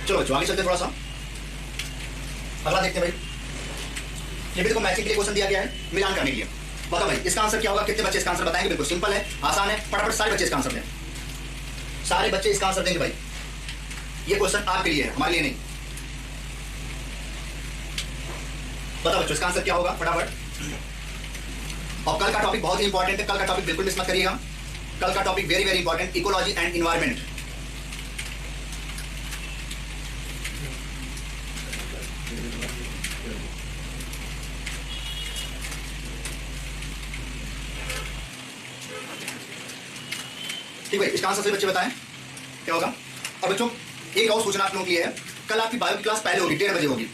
चलो बच्चों आगे चलते हैं थोड़ा सा, अगला देखते हैं भाई। ये भी देखो मैचिंग के लिए क्वेश्चन दिया गया है, मिलान करने के लिए। बताओ भाई इसका आंसर क्या होगा, कितने बच्चे इसका आंसर बताएंगे? बिल्कुल सिंपल है, आसान है, फटाफट सारे बच्चे इसका आंसर दें, सारे बच्चे इसका आंसर देंगे भाई। ये क्वेश्चन आपके लिए है, हमारे लिए नहीं। बताओ बच्चों इसका आंसर क्या होगा फटाफट। और कल का टॉपिक बहुत ही इंपॉर्टेंट है, कल का टॉपिक बिल्कुल मिस मत करिएगा। कल का topic very very important, ecology and environment. ठीक है, इसका आंसर सभी बच्चे बताएं क्या होगा। और बच्चों एक और सूचना आप लोगों के लिए है, कल आपकी बायो की क्लास पहले होगी, 1:30 बजे होगी।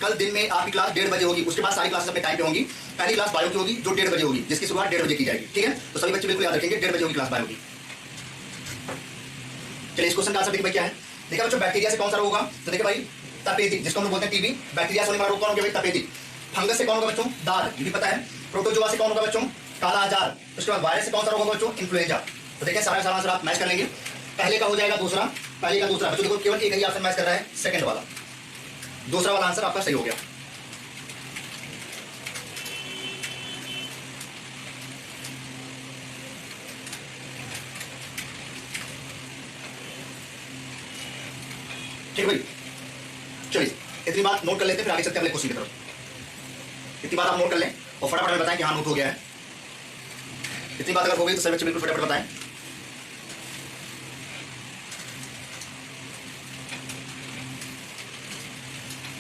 कल दिन में आपकी क्लास 1:30 बजे होगी, उसके बाद सारी क्लासेस अपने टाइम पे होंगी। पहली क्लास बायो की होगी जो 1:30 बजे होगी, जिसकी शुरुआत 1:30 बजे की जाएगी। ठीक है, तो सभी बच्चे बिल्कुल याद रखेंगे 1:30 बजे होगी क्लास बायो की। चलिए इस क्वेश्चन का आंसर देखिए भाई क्या है। देखा बच्चों बैक्टीरिया से कौन सा रोग होगा, तो देखिए भाई तपेदिक, जिसको हम लोग बोलते हैं टीबी। बैक्टीरिया से होने वाला रोग कौन होगा भाई, तपेदिक। फंगस से कौन होगा बच्चों, दाद, ये भी पता है। प्रोटोजोआ से कौन होगा बच्चों, काला आजार। उसके बाद वायरस से कौन सा रोग होगा बच्चों, इन्फ्लुएंजा। तो देखिए सारा सारा आंसर आप मैच कर लेंगे। पहले का हो जाएगा दूसरा, पहले का दूसरा। बच्चों देखो केवल एक ही ऑप्शन मैच कर रहा है, सेकंड वाला। दूसरा वाला आंसर आपका सही हो गया। ठीक है भाई, चलिए इतनी बात नोट कर लेते हैं, फिर आगे चलते हैं अगले क्वेश्चन की तरफ। इतनी बात आप नोट कर लें और फटाफट हमें बताएं कि हाँ नोट हो गया है। इतनी बात अगर हो गई तो सभी बच्चे बिल्कुल फटाफट बताएं।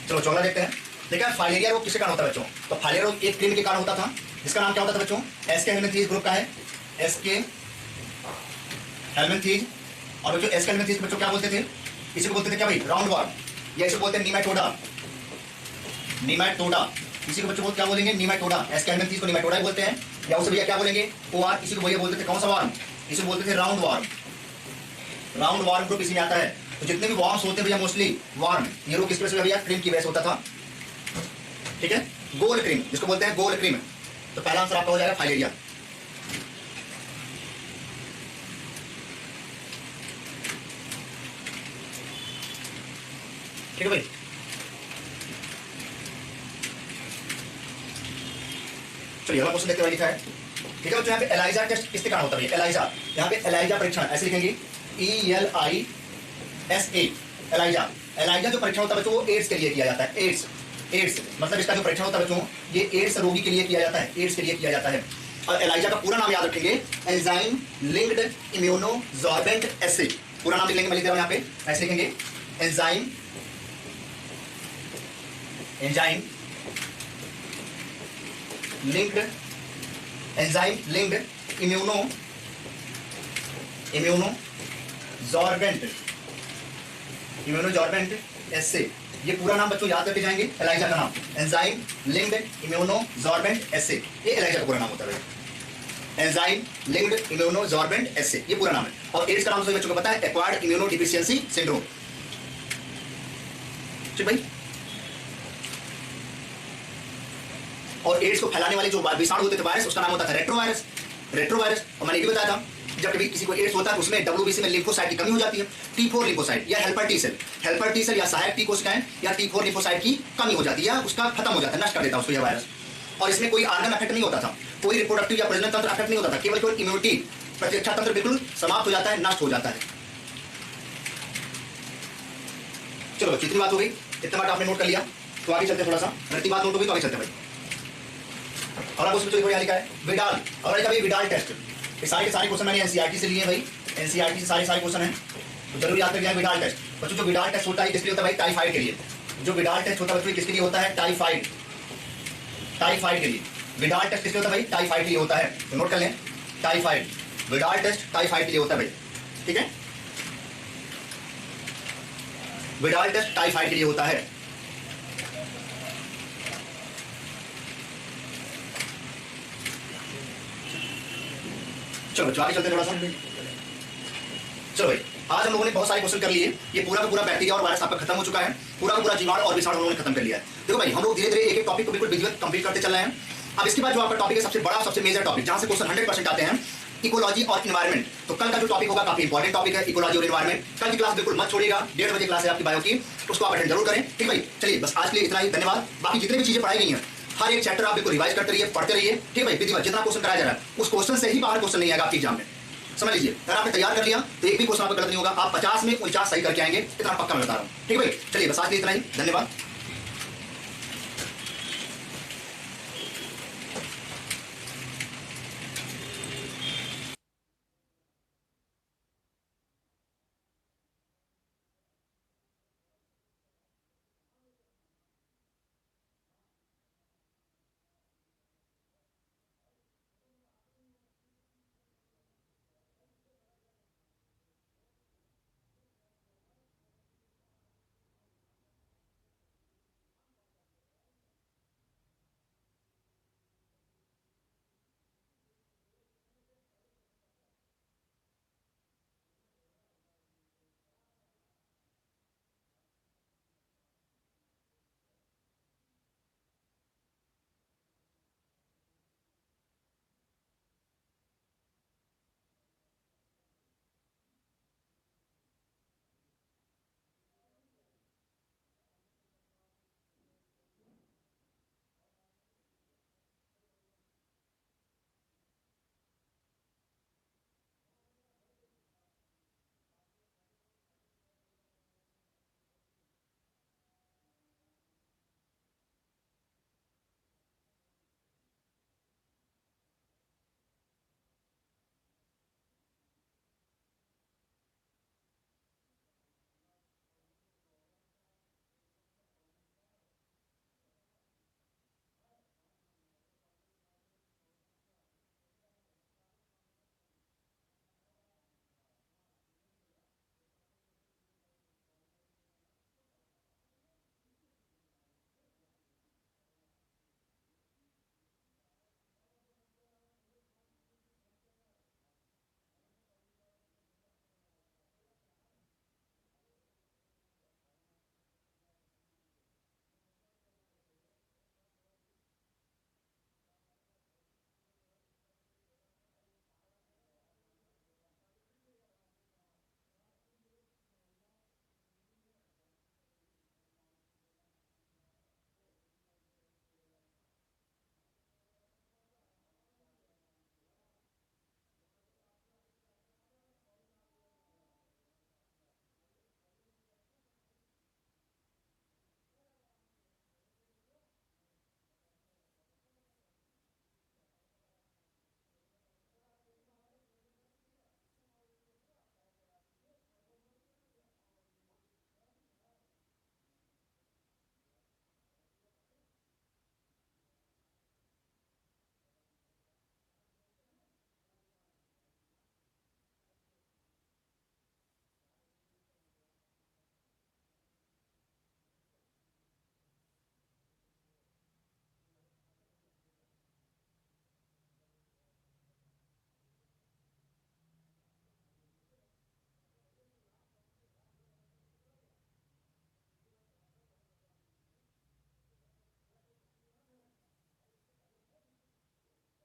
चलो चौथा देखते हैं। देखा फाइलेरिया रोग किसके कारण होता है बच्चों, तो फाइलेरिया रोग एक कृमि के कारण होता था, जिसका नाम क्या होता था बच्चों, एसके हेल्मिंथीज ग्रुप का है, एसके हेल्मिंथीज। और बच्चों एसके हेल्मिंथीज बच्चों क्या बोलते थे, इसी को बोलते थे क्या भाई, राउंड वॉर्म, या इसे बोलते हैं नीमाटोडा। नीमाटोडा इसी को बच्चों क्या बोलेंगे, नीमाटोडा। एसके हेल्मिंथीज को नीमाटोडा ही बोलते हैं, या उसे भैया क्या बोलेंगे, ओआर। इसी को भैया बोलते थे कौन सा वॉर्म, इसे बोलते थे round warm. Round warm group इसी में आता है। तो जितने भी वॉर्म्स होते हैं भैया मोस्टली वॉर्म, ये रोग किस वजह से भैया, क्रीम की वजह से होता था। ठीक है, गोल क्रीम जिसको बोलते हैं गोल क्रीम। तो पहला आंसर आपका हो जाएगा फाइलेरिया। ठीक है भाई, चलिए अगला क्वेश्चन देखते हुए लिखा है। ठीक है बच्चों यहाँ पे एलाइजा टेस्ट किसके कारण होता है, एलाइजा। यहाँ पे एलाइजा परीक्षण ऐसे लिखेंगे, ELISA, एलाइजा। एलाइजा जो परीक्षण होता है बच्चों वो एड्स के लिए किया जाता है। एड्स, एड्स मतलब इसका जो परीक्षण होता है बच्चों, ये एड्स रोगी के लिए किया जाता है, एड्स के लिए किया जाता है। और एलाइजा का पूरा नाम याद रखेंगे, एंजाइम लिंक्ड इम्यूनोसॉर्बेंट एसे। पूरा नाम लिख लेंगे, मैं लिख रहा हूं यहाँ पे, ऐसे लिखेंगे, एंजाइम लिंक्ड इम्यूनोसॉर्बेंट एसे। ये पूरा नाम बच्चों याद करके जाएंगे, एलाइजा का नाम एंजाइम लिंक्ड इम्यूनोसॉर्बेंट एसे, ये एलाइजा का पूरा नाम होता है। एंजाइम लिंक्ड इम्यूनोसॉर्बेंट एसे, ये पूरा नाम है। और एड्स का नाम सभी बच्चों को पता है, एक्वायर्ड इम्यूनोडेफिशिएंसी सिंड्रोम। ठीक भाई, और एड्स को फैलाने वाले जो विषाणु होते थे वायरस, उसका नाम होता था रेट्रोवायरस। रेट्रोवायरस, और मैंने ये भी बताया था जब कभी किसी को एड्स होता है उसमें WBC में लिम्फोसाइट की कमी हो जाती है, T4 लिम्फोसाइट या हेल्पर टी सेल या सहायक टी कोशिकाएं या T4 लिम्फोसाइट की कमी हो जाती है, या उसका खत्म हो जाता है, नष्ट कर देता है उसको यह वायरस। और इसमें कोई आर्गन अफेक्ट नहीं होता था, कोई रिप्रोडक्टिव या प्रजनन तंत्र अफेक्ट नहीं होता था, केवल इम्यूनिटी प्रतिरक्षा तंत्र बिल्कुल समाप्त हो जाता है, नष्ट हो जाता है। चलो जितनी बात हो गई, इतना बात आपने नोट कर लिया, तो आगे चलते थोड़ा सा। इतनी बात नोट हो गई तो आगे चलते भाई। और अब उसमें जो लिखा है विडाल, और भाई विडाल टेस्ट, ये सारे के सारे क्वेश्चन मैंने एनसीईआरटी से लिए भाई, एनसीईआरटी से सारे क्वेश्चन हैं, तो जरूर याद रखिए विडाल टेस्ट। बच्चों जो विडाल टेस्ट होता है किसके लिए होता है भाई, टाइफाइड के लिए। जो विडाल टेस्ट होता है बच्चों किसके लिए होता है, टाइफाइड के लिए। विडाल टेस्ट किसके होता है भाई, टाइफाइड के लिए होता है, तो नोट कर लें, टाइफाइड। विडाल टेस्ट टाइफाइड के लिए होता है भाई, ठीक है, विडाल टेस्ट टाइफाइड के लिए होता है। चलो आगे चलते थोड़ा सा। चलो भाई, आज हम लोगों ने बहुत सारे क्वेश्चन कर लिए। ये पूरा का पूरा बैक्टीरिया और वायरस आपका खत्म हो चुका है, पूरा का पूरा जीवाणु और विषाणु हम लोगों ने खत्म कर लिया है। देखो भाई, हम लोग धीरे धीरे एक एक टॉपिक को बिल्कुल विधिवत कंप्लीट करते चल रहे हैं। अब इसके बाद जो आपका टॉपिक है सबसे बड़ा, सबसे मेजर टॉपिक, जहां से क्वेश्चन 100% आते हैं, इकोलॉजी और इन्वायरमेंट। तो कल का जो टॉपिक होगा काफी इंपॉर्टेंट टॉपिक है, इकोलॉजी और इन्वायरमेंट। कल की क्लास बिल्कुल मत छोड़िएगा, 1:30 बजे क्लास है आपकी बायो की, उसको आप अटेंड जरूर करें। ठीक भाई, चलिए बस आज के लिए इतना ही, धन्यवाद। बाकी जितनी भी चीजें पढ़ाई गई हैं हर एक चैप्टर आप बिल्कुल रिवाइज करते रहिए, पढ़ते रहिए। ठीक भाई, विधिवत जितना क्वेश्चन कराया जा रहा है उस क्वेश्चन से ही बाहर क्वेश्चन नहीं आएगा आपके एग्जाम में, समझ लीजिए। अगर आपने तैयार कर लिया तो एक भी क्वेश्चन आपका गलत नहीं होगा, आप 50 में 49 सही करके आएंगे, इतना पक्का मैं बता रहा हूँ। ठीक भाई, चलिए बस आज के लिए इतना ही, धन्यवाद।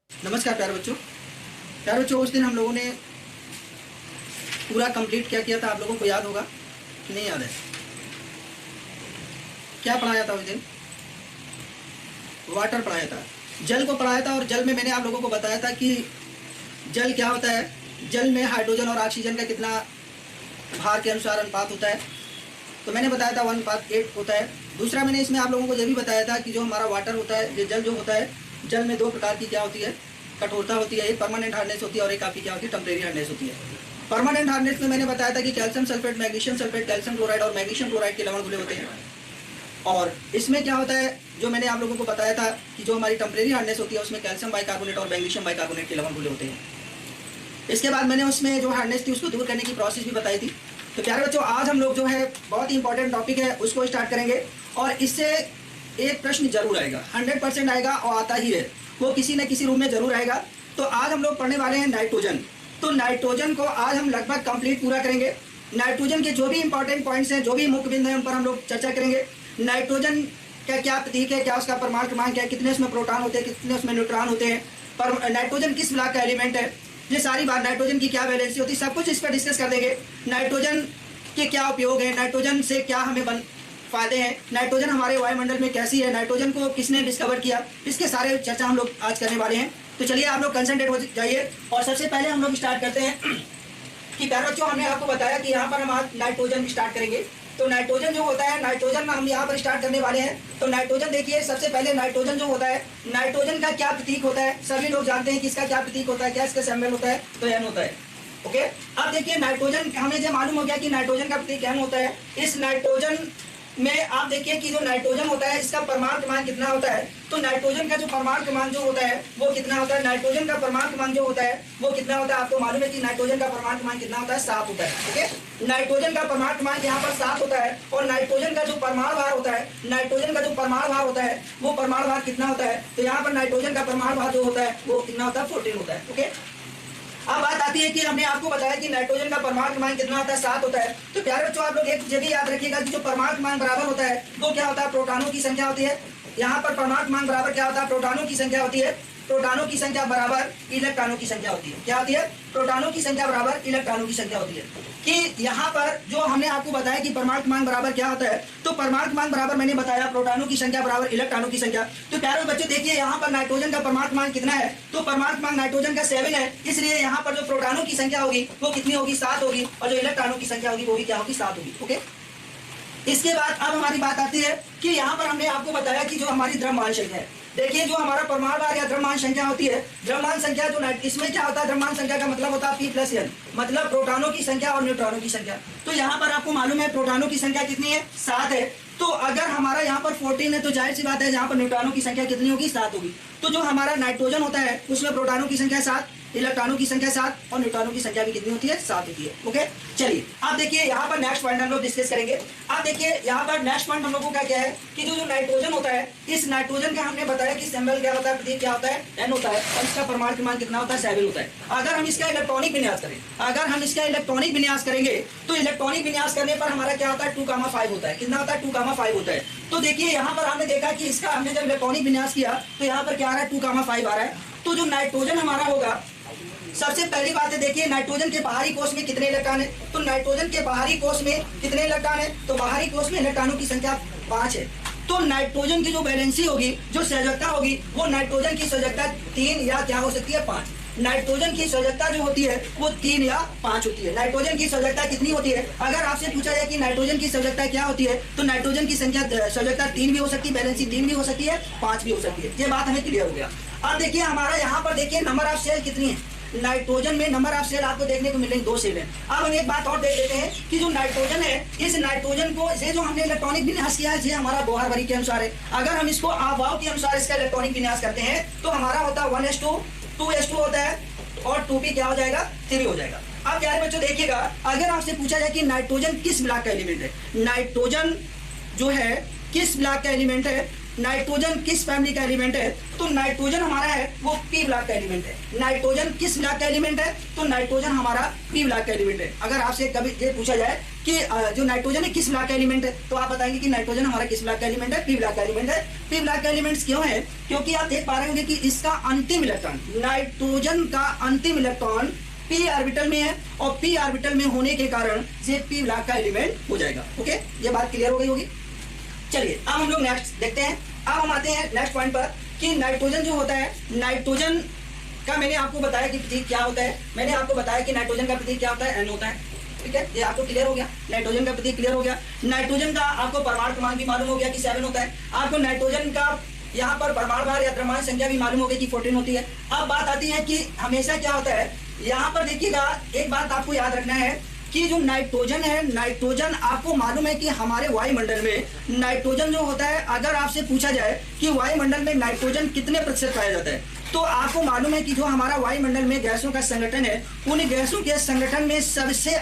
नमस्कार प्यारे बच्चों, उस दिन हम लोगों ने पूरा कंप्लीट क्या किया था आप लोगों को याद होगा कि नहीं याद है? क्या पढ़ाया था उस दिन? वाटर पढ़ाया था, जल को पढ़ाया था। और जल में मैंने आप लोगों को बताया था कि जल क्या होता है, जल में हाइड्रोजन और ऑक्सीजन का कितना भार के अनुसार अनुपात होता है। तो मैंने बताया था 1:8 होता है। दूसरा मैंने इसमें आप लोगों को यह भी बताया था कि जो हमारा वाटर होता है, ये जल जो होता है, जल में 2 प्रकार की क्या होती है, कठोरता होती है। एक परमानेंट हार्डनेस होती है और एक आपकी क्या होती है, टेम्परेरी हार्डनेस होती है। परमानेंट हार्डनेस में मैंने बताया था कि calcium sulphate, magnesium sulphate, calcium chloride और मैग्नीशियम क्लोराइड के लवण घुले होते हैं। और इसमें क्या होता है, जो मैंने आप लोगों को बताया था कि जो हमारी टेम्परेरी हार्डनेस होती है उसमें कैल्शियम बाइकार्बोनेट और मैग्नीशियम बाइकार्बोनेट के लवण घुले होते हैं। इसके बाद मैंने उसमें जो हार्डनेस थी उसको दूर करने की प्रोसेस भी बताई थी। तो प्यारे बच्चों, आज हम लोग जो है बहुत ही इंपॉर्टेंट टॉपिक है उसको स्टार्ट करेंगे। और इससे एक प्रश्न जरूर आएगा, 100% आएगा और आता ही है, वो किसी न किसी रूप में जरूर आएगा। तो आज हम लोग पढ़ने वाले हैं नाइट्रोजन। तो नाइट्रोजन को आज हम लगभग कंप्लीट पूरा करेंगे। नाइट्रोजन के जो भी इंपॉर्टेंट पॉइंट्स हैं, जो भी मुख्य बिंदु हैं, उन पर हम लोग चर्चा करेंगे। नाइट्रोजन का क्या प्रतीक है, क्या उसका परमाणु क्रमांक है, कितने उसमें प्रोटॉन होते हैं, कितने उसमें न्यूट्रॉन होते हैं, पर नाइट्रोजन किस ब्लॉक का एलिमेंट है, ये सारी बात नाइट्रोजन की क्या वैलेंसी होती है सब कुछ इस पर डिस्कस कर देंगे। नाइट्रोजन के क्या उपयोग है, नाइट्रोजन से क्या हमें फायदे हैं, नाइट्रोजन हमारे वायुमंडल में कैसी है, नाइट्रोजन को किसने डिस्कवर किया, इसके सारे चर्चा हम लोग आज करने वाले हैं। तो चलिए आप लोग कंसंट्रेट हो जाइए और सबसे पहले हम लोग स्टार्ट करते हैं कि प्यारे बच्चों हमने आपको बताया कि यहाँ पर हम आज नाइट्रोजन स्टार्ट करेंगे। तो नाइट्रोजन जो होता है, नाइट्रोजन हम यहाँ पर स्टार्ट करने वाले हैं। तो नाइट्रोजन देखिए, सबसे पहले नाइट्रोजन जो होता है, नाइट्रोजन का क्या प्रतीक होता है, सभी लोग जानते हैं कि इसका क्या प्रतीक होता है, क्या इसका सिंबल होता है, तो एन होता है। ओके, अब देखिए नाइट्रोजन, हमें जो मालूम हो गया कि नाइट्रोजन का प्रतीक एन होता है। इस नाइट्रोजन में आप देखिए कि जो नाइट्रोजन होता है इसका परमाणु क्रमांक कितना होता है। तो नाइट्रोजन का जो परमाणु क्रमांक जो होता है वो कितना होता है, नाइट्रोजन का परमाणु क्रमांक जो होता है वो कितना होता है, आपको मालूम है कि नाइट्रोजन का परमाणु क्रमांक कितना होता है, 7 होता है। ओके, नाइट्रोजन का परमाणु क्रमांक यहाँ पर 7 होता है और नाइट्रोजन का जो परमाणु भार होता है, नाइट्रोजन का जो परमाणु भार होता है वो परमाणु भार कितना होता है, तो यहाँ पर नाइट्रोजन का परमाणु भार जो होता है वो कितना होता है, 14 होता है। ओके, अब बात आती है कि हमने आपको बताया कि नाइट्रोजन का परमाणु क्रमांक कितना होता है, 7 होता है। तो प्यारे बच्चों आप लोग एक जगह याद रखिएगा कि जो परमाणु क्रमांक बराबर होता है वो क्या होता है, प्रोटॉनों की संख्या होती है। यहाँ पर परमाणु क्रमांक बराबर क्या होता है, प्रोटॉनों की संख्या होती है। प्रोटॉनों की संख्या बराबर इलेक्ट्रॉनों की संख्या होती है। क्या होती है, प्रोटॉनों की संख्या बराबर इलेक्ट्रॉनों की संख्या होती है। कि यहाँ पर जो हमने आपको बताया कि परमाणु क्रमांक बराबर क्या होता है, तो परमाणु क्रमांक बराबर मैंने बताया प्रोटॉनों की संख्या बराबर इलेक्ट्रॉनों की संख्या। तो प्यारे बच्चों देखिए यहाँ पर नाइट्रोजन का परमाणु क्रमांक कितना है, तो परमाणु क्रमांक नाइट्रोजन का 7 है, इसलिए यहाँ पर जो प्रोटॉनों की संख्या होगी वो कितनी होगी, 7 होगी, और जो इलेक्ट्रॉनों की संख्या होगी वो भी क्या होगी, 7 होगी। ओके, इसके बाद अब हमारी बात आती है कि यहाँ पर हमने आपको बताया कि जो हमारी द्रव्यमान संख्या है, देखिए जो हमारा परमाणु भार या द्रव्यमान संख्या होती है, द्रव्यमान संख्या जो इसमें क्या होता है, द्रव्यमान संख्या का मतलब होता है P+N, मतलब प्रोटॉनों की संख्या और न्यूट्रॉनों की संख्या। तो यहाँ पर आपको मालूम है प्रोटॉनों की संख्या कितनी है, 7 है। तो अगर हमारा यहाँ पर 14 है तो जाहिर सी बात है यहाँ पर न्यूट्रॉनों की संख्या कितनी होगी, 7 होगी। तो जो हमारा नाइट्रोजन होता है उसमें प्रोटॉनों की संख्या 7, इलेक्ट्रॉनों की संख्या 7 और न्यूट्रॉनों की संख्या भी कितनी होती है, 7 होती है। ओके, चलिए आप देखिए यहाँ पर नेक्स्ट पॉइंट हम लोग डिस्कस करेंगे। आप देखिए यहाँ पर नेक्स्ट पॉइंट हम लोगों का क्या है कि जो नाइट्रोजन होता है, इस नाइट्रोजन का हमने बताया कि सिंबल क्या होता है, प्रतीक क्या होता है, एन होता है, और इसका परमाणु क्रमांक कितना होता है, 7 होता है। अगर हम इसका इलेक्ट्रॉनिक विन्यास करें, अगर हम इसका इलेक्ट्रॉनिक विन्यास करेंगे तो इलेक्ट्रॉनिक विन्यास करने पर हमारा क्या होता है, 2,5 होता है। कितना होता है, 2,5 होता है। तो देखिए यहाँ पर हमने देखा कि इसका हमने जब इलेक्ट्रॉनिक विन्यास किया तो यहाँ पर क्या आ रहा है, 2,5 आ रहा है। तो जो नाइट्रोजन हमारा होगा, सबसे पहली बात है देखिए नाइट्रोजन के बाहरी कोश में कितने इलेक्ट्रॉन है, तो नाइट्रोजन के बाहरी कोश में कितने इलेक्ट्रॉन है, तो बाहरी कोश में इलेक्ट्रॉनों की संख्या 5 है। तो नाइट्रोजन की जो वैलेंसी होगी, जो संयोजकता होगी, वो नाइट्रोजन की संयोजकता 3 या क्या हो सकती है, 5। नाइट्रोजन की संयोजकता जो होती है वो 3 या 5 होती है। नाइट्रोजन की संयोजकता कितनी होती है, अगर आपसे पूछा जाए कि नाइट्रोजन की संयोजकता क्या होती है, तो नाइट्रोजन की संख्या संयोजकता 3 भी हो सकती है, वैलेंसी 3 भी हो सकती है, 5 भी हो सकती है। ये बात हमें क्लियर हो गया। अब देखिए हमारा यहाँ पर देखिए नंबर ऑफ सेल कितनी है, नाइट्रोजन में नंबर ऑफ सेल आपको देखने को मिलेंगे 2 सेल है। अब हम एक बात और देख लेते हैं कि जो नाइट्रोजन है, इस नाइट्रोजन को ये जो हमने इलेक्ट्रॉनिक विन्यास किया है ये हमारा बोहर-बरी के अनुसार है। अगर हम इसको आवाव के अनुसार इसका इलेक्ट्रॉनिक विन्यास करते हैं तो हमारा होता है 1s2, 2s2 होता है और 2p क्या हो जाएगा, 3 हो जाएगा। अब प्यारे बच्चों देखिएगा, अगर आपसे पूछा जाए कि नाइट्रोजन किस ब्लॉक का एलिमेंट है, नाइट्रोजन जो है किस ब्लॉक का एलिमेंट है, नाइट्रोजन किस फैमिली का एलिमेंट है, तो नाइट्रोजन हमारा है वो पी ब्लॉक का एलिमेंट है। नाइट्रोजन किस ब्लॉक का एलिमेंट है, तो नाइट्रोजन हमारा पी ब्लॉक का एलिमेंट है। अगर आपसे कभी ये पूछा जाए कि जो नाइट्रोजन है किस ब्लॉक का एलिमेंट है, तो आप बताएंगे कि नाइट्रोजन हमारा किस ब्लॉक का एलिमेंट है, पी ब्लॉक का एलिमेंट है। पी ब्लॉक का एलिमेंट क्यों है, क्योंकि आप देख पा रहे होंगे कि इसका अंतिम इलेक्ट्रॉन, नाइट्रोजन का अंतिम इलेक्ट्रॉन पी ऑर्बिटल में है और पी ऑर्बिटल में होने के कारण ये पी ब्लॉक का एलिमेंट हो जाएगा। ओके, ये बात क्लियर हो गई होगी। चलिए अब हम लोग नेक्स्ट देखते हैं। अब हम आते हैं नेक्स्ट पॉइंट पर कि नाइट्रोजन जो होता है, नाइट्रोजन का मैंने आपको बताया कि प्रतीक क्या होता है। मैंने आपको बताया कि नाइट्रोजन का प्रतीक क्या होता है, एन होता है। ठीक है, ये आपको क्लियर हो गया, नाइट्रोजन का प्रतीक क्लियर हो गया। नाइट्रोजन का आपको परमाणु क्रमांक भी मालूम हो गया कि 7 होता है। आपको नाइट्रोजन का यहाँ पर परमाणु भार या द्रव्यमान संख्या भी मालूम हो गई कि 14 होती है। अब बात आती है कि हमेशा क्या होता है, यहाँ पर देखिएगा एक बात आपको याद रखना है कि जो नाइट्रोजन है, नाइट्रोजन आपको मालूम है कि हमारे वायुमंडल में नाइट्रोजन जो होता है, अगर आपसे पूछा जाए कि वायुमंडल में नाइट्रोजन कितने प्रतिशत पाया जाता है, तो आपको मालूम है कि जो हमारा वायुमंडल में गैसों का संगठन है, उन गैसों के संगठन में सबसे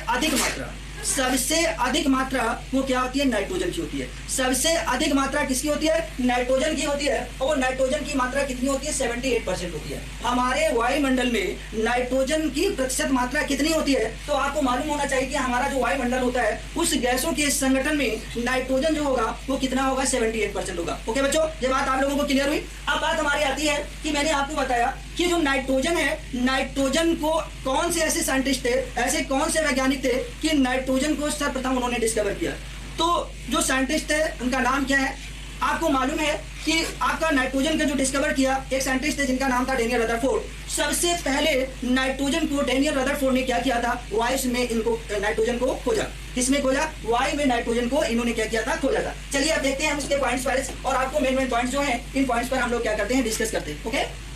अधिक मात्रा वो क्या होती है, नाइट्रोजन की होती है। सबसे अधिक मात्रा किसकी होती है, नाइट्रोजन की होती है। और नाइट्रोजन की मात्रा कितनी होती है, 78% होती है। हमारे वायुमंडल में नाइट्रोजन की प्रतिशत मात्रा कितनी होती है, तो आपको मालूम होना चाहिए कि हमारा जो वायुमंडल होता है उस गैसों के संगठन में नाइट्रोजन जो होगा वो कितना होगा, 78% होगा। ओके बच्चों, ये बात आप लोगों को क्लियर हुई। अब बात हमारी आती है कि मैंने आपको बताया कि जो नाइट्रोजन है, नाइट्रोजन को कौन से ऐसे साइंटिस्ट थे, ऐसे कौन से वैज्ञानिक थे कि नाइट्रोजन को सर्वप्रथम उन्होंने डिस्कवर किया। तो जो साइंटिस्ट थे उनका नाम क्या है, आपको मालूम है कि आपका नाइट्रोजन का जो डिस्कवर किया एक साइंटिस्ट थे जिनका नाम था डेनियल रदरफोर्ड। सबसे पहले नाइट्रोजन को डेनियल रदरफोर्ड ने क्या किया था, वायु में इनको नाइट्रोजन को खोजा। किसमें खोजा, वायु में नाइट्रोजन को इन्होंने क्या किया था, खोजा था। चलिए अब देखते हैं हम उसके पॉइंट्स पर, और आपको मेन पॉइंट्स जो हैं इन पॉइंट्स पर हम लोग क्या करते हैं, डिस्कस करते हैं। ओके,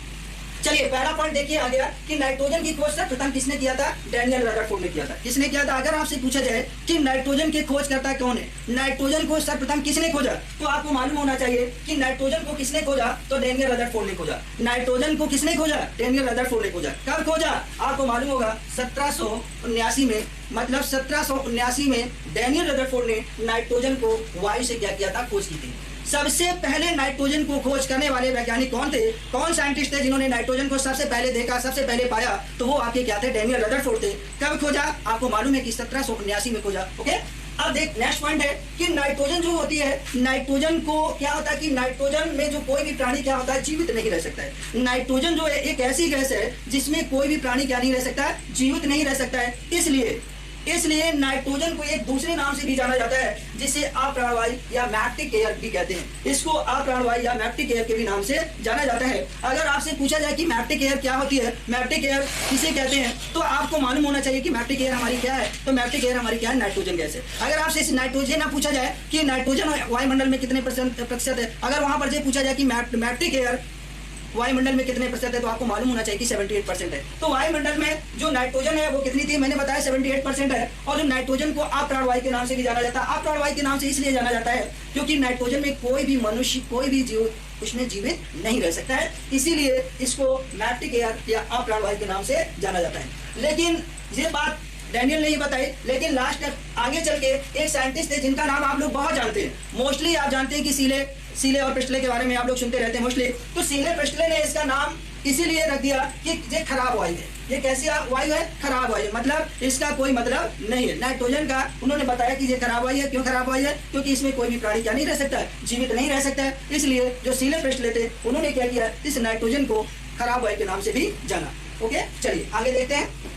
चलिए पहला पॉइंट देखिए आ गया कि नाइट्रोजन की खोज सर्वप्रथम किसने किया था, डेनियल रदरफोर्ड ने किया था। किसने किया था, अगर आपसे पूछा जाए कि नाइट्रोजन की खोज करता कौन है, नाइट्रोजन को सर्वप्रथम किसने खोजा, तो आपको मालूम होना चाहिए कि नाइट्रोजन को किसने खोजा, तो डेनियल रदरफोर्ड ने खोजा। नाइट्रोजन को किसने खोजा, डेनियल रदरफोर्ड ने खोजा। कब खोजा, आपको मालूम होगा 1779 में, मतलब 1779 में डेनियल रदरफोर्ड ने नाइट्रोजन को वायु से क्या किया था, खोज की थी। सबसे पहले नाइट्रोजन को खोज करने वाले वैज्ञानिक कौन थे, कौन साइंटिस्ट थे जिन्होंने नाइट्रोजन को सबसे पहले देखा, सबसे पहले पाया, तो वो आपके क्या थे, डेनियल रदरफोर्ड थे। कब खोजा, आपको मालूम है कि 1779 में खोजा। ओके, अब देख नेक्स्ट पॉइंट है कि नाइट्रोजन जो होती है, नाइट्रोजन को क्या होता है कि नाइट्रोजन में जो कोई भी प्राणी क्या होता है, जीवित नहीं रह सकता है। नाइट्रोजन जो है एक ऐसी गैस है जिसमें कोई भी प्राणी क्या नहीं रह सकता है, जीवित नहीं रह सकता है। इसलिए नाइट्रोजन को एक दूसरे नाम से भी जाना जाता है जिसे अप्राणवायु या मैक्टिक एयर भी कहते हैं। इसको अप्राणवायु या मैक्टिक एयर के भी नाम से जाना जाता है। अगर आपसे पूछा जाए कि मैक्टिक एयर क्या होती है, मैक्टिक एयर किसे कहते हैं, तो आपको मालूम होना चाहिए कि मैक्टिक एयर हमारी क्या है, तो मैक्टिक एयर हमारी क्या है, नाइट्रोजन गैस है। अगर आपसे इस नाइट्रोजन ना पूछा जाए कि नाइट्रोजन वायुमंडल में कितने प्रतिशत है, अगर वहां पर पूछा जाए कि मैक्टिक एयर वायुमंडल में कितने प्रतिशत है, तो आपको मालूम होना चाहिए कि 78% है। तो वायुमंडल में जो नाइट्रोजन है वो कितनी थी, मैंने बताया 78% है। और जो नाइट्रोजन को अप्राणवायु के नाम से भी जाना जाता है। अप्राणवायु के नाम से इसलिए जाना जाता है क्योंकि नाइट्रोजन में कोई भी मनुष्य, कोई भी जीव उसमें जीवित नहीं रह सकता है, इसीलिए इसको मैक्टिक एयर या अप्राणवायु के नाम से जाना जाता है। लेकिन ये बात डेनियल ने ही बताई, लेकिन लास्ट आगे चल के एक साइंटिस्ट थे जिनका नाम आप लोग बहुत जानते हैं, मोस्टली आप जानते हैं कि सीले और प्रिस्टले के बारे में आप लोग सुनते रहते हैं मोस्टली। तो सीले प्रिस्टले ने इसका नाम इसीलिए रख दिया कि ये खराब वायु है। ये कैसी वायु है, खराब वायु, मतलब इसका कोई मतलब नहीं है। नाइट्रोजन का उन्होंने बताया कि ये खराब वायु है। क्यों खराब वायु है, क्योंकि इसमें कोई भी प्राणी क्या नहीं रह सकता है, जीवित नहीं रह सकता है। इसलिए जो सीले प्रिस्टले थे उन्होंने क्या किया, इस नाइट्रोजन को खराब वायु के नाम से भी जाना। ओके, चलिए आगे देखते हैं।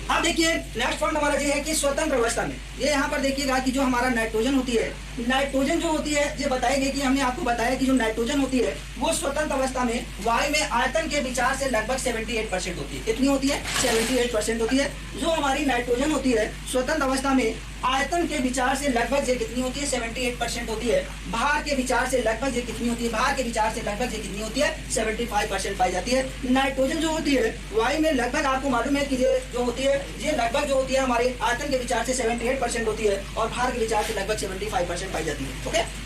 अब देखिए नेक्स्ट पॉइंट हमारा ये है कि स्वतंत्र अवस्था में, ये यहाँ पर देखिएगा कि जो हमारा नाइट्रोजन होती है, नाइट्रोजन जो होती है ये बताएंगे कि हमने आपको बताया कि जो नाइट्रोजन होती है वो स्वतंत्र अवस्था में वायु में आयतन के विचार से लगभग 78% होती है। कितनी होती है, 78% होती है। जो हमारी नाइट्रोजन होती है स्वतंत्र अवस्था में आयतन के विचार से लगभग ये कितनी होती है, 78% होती है। भार के विचार से लगभग ये कितनी होती है, भार के विचार से लगभग ये कितनी होती है, 75% पाई जाती है। नाइट्रोजन जो होती है वायु में लगभग आपको मालूम है कि ये जो होती है, ये लगभग जो होती है हमारी आयतन के विचार से 78% होती है और भार के विचार से लगभग 75% पाई जाती है। ओके,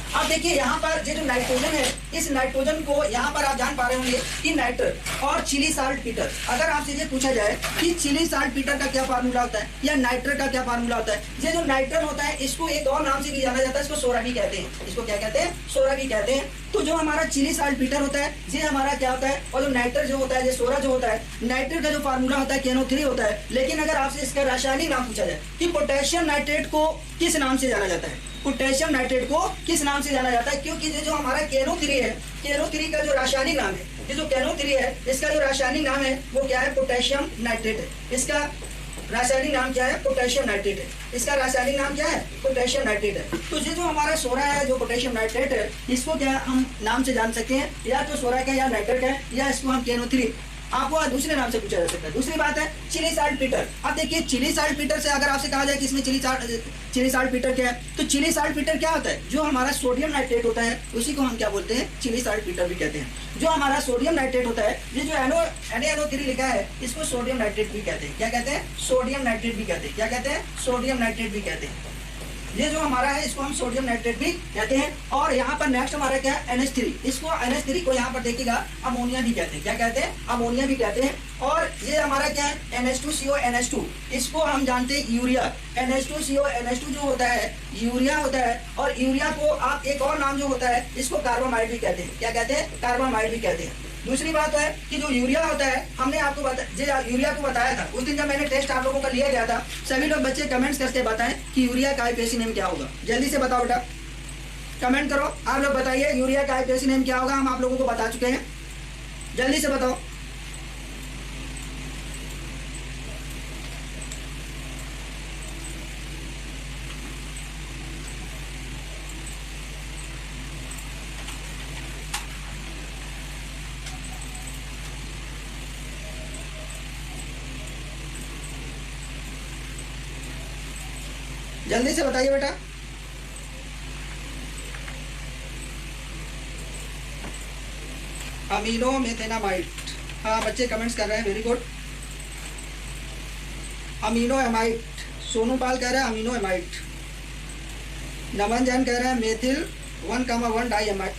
अब देखिए यहाँ पर ये जो नाइट्रोजन है, इस नाइट्रोजन को यहाँ पर आप जान पा रहे होंगे कि नाइट्रस और चिली साल्ट पीटर। अगर आपसे ये पूछा जाए कि चिली साल्ट पीटर का क्या फार्मूला होता है या नाइट्रस का क्या फार्मूला होता है, ये जो नाइट्रस होता है इसको एक और नाम से भी जाना जाता है, इसको सोरा भी कहते हैं। इसको क्या कहते हैं, सोरा भी कहते हैं। तो जो हमारा चिली साल्ट पीटर होता है ये हमारा क्या होता है, और जो नाइट्रस जो होता है, ये सोरा जो होता है, नाइट्रस का जो फार्मूला होता है KNO3 होता है। लेकिन अगर आपसे इसका रासायनिक नाम पूछा जाए कि पोटेशियम नाइट्रेट को किस नाम से जाना जाता है, पोटेशियम नाइट्रेट को किस नाम से जाना जाता है, क्योंकि ये जो हमारा KNO3 है, KNO3 का जो रासायनिक नाम है, ये जो KNO3 है इसका जो रासायनिक नाम है वो क्या है, पोटेशियम नाइट्रेट है। इसका रासायनिक नाम क्या है, पोटेशियम नाइट्रेट है। इसका रासायनिक नाम क्या है, पोटेशियम नाइट्रेट है। तो ये जो हमारा सोरा है, जो पोटेशियम नाइट्रेट है, इसको क्या हम नाम से जान सकते हैं, या तो सोरा का या नाइट्रेट है, या इसको हम KNO3 आपको दूसरे नाम से पूछा जा सकता है। दूसरी बात है चिली साल्ट पीटर। अब देखिए चिली साल्ट पीटर से अगर आपसे कहा जाए कि इसमें चिली साल्ट पीटर क्या है, तो चिली साल्ट पीटर क्या होता है, जो हमारा सोडियम नाइट्रेट होता है उसी को हम क्या बोलते हैं, चिली साल्ट पीटर भी कहते हैं। जो हमारा सोडियम नाइट्रेट होता है, ये जो NaNO3 लिखा है इसको सोडियम नाइट्रेट भी कहते हैं। क्या कहते हैं, सोडियम नाइट्रेट भी कहते हैं। क्या कहते हैं, सोडियम नाइट्रेट भी कहते हैं। ये जो हमारा है इसको हम सोडियम नाइट्रेट भी कहते हैं। और यहाँ पर नेक्स्ट हमारा क्या है, NH3। इसको NH3 को यहाँ पर देखिएगा अमोनिया भी कहते हैं। क्या कहते हैं, अमोनिया भी कहते हैं। और ये हमारा क्या है, NH2CO NH2, इसको हम जानते हैं यूरिया। NH2CO NH2 जो होता है यूरिया होता है। और यूरिया को आप एक और नाम जो होता है इसको कार्बामाइड भी कहते हैं। क्या कहते हैं, कार्बामाइड भी कहते हैं। दूसरी बात है कि जो यूरिया होता है, हमने आपको यूरिया को बताया था उस दिन जब मैंने टेस्ट आप लोगों का लिया गया था। सभी लोग बच्चे कमेंट्स करके बताएं कि यूरिया का IUPAC नेम क्या होगा, जल्दी से बताओ बेटा। कमेंट करो, आप लोग बताइए यूरिया का आईपीएसी नेम क्या होगा। हम आप लोगों को बता चुके हैं, जल्दी से बताओ। जल्दी से बताइए बेटा। अमीनो मेथेनामाइड, हाँ बच्चे कमेंट्स कर रहे हैं, very good. Amino amide, Sonu Pal कह रहे हैं अमीनो एमाइड। नमन जैन कह रहे हैं मेथिल 1,1 डाइएमाइड।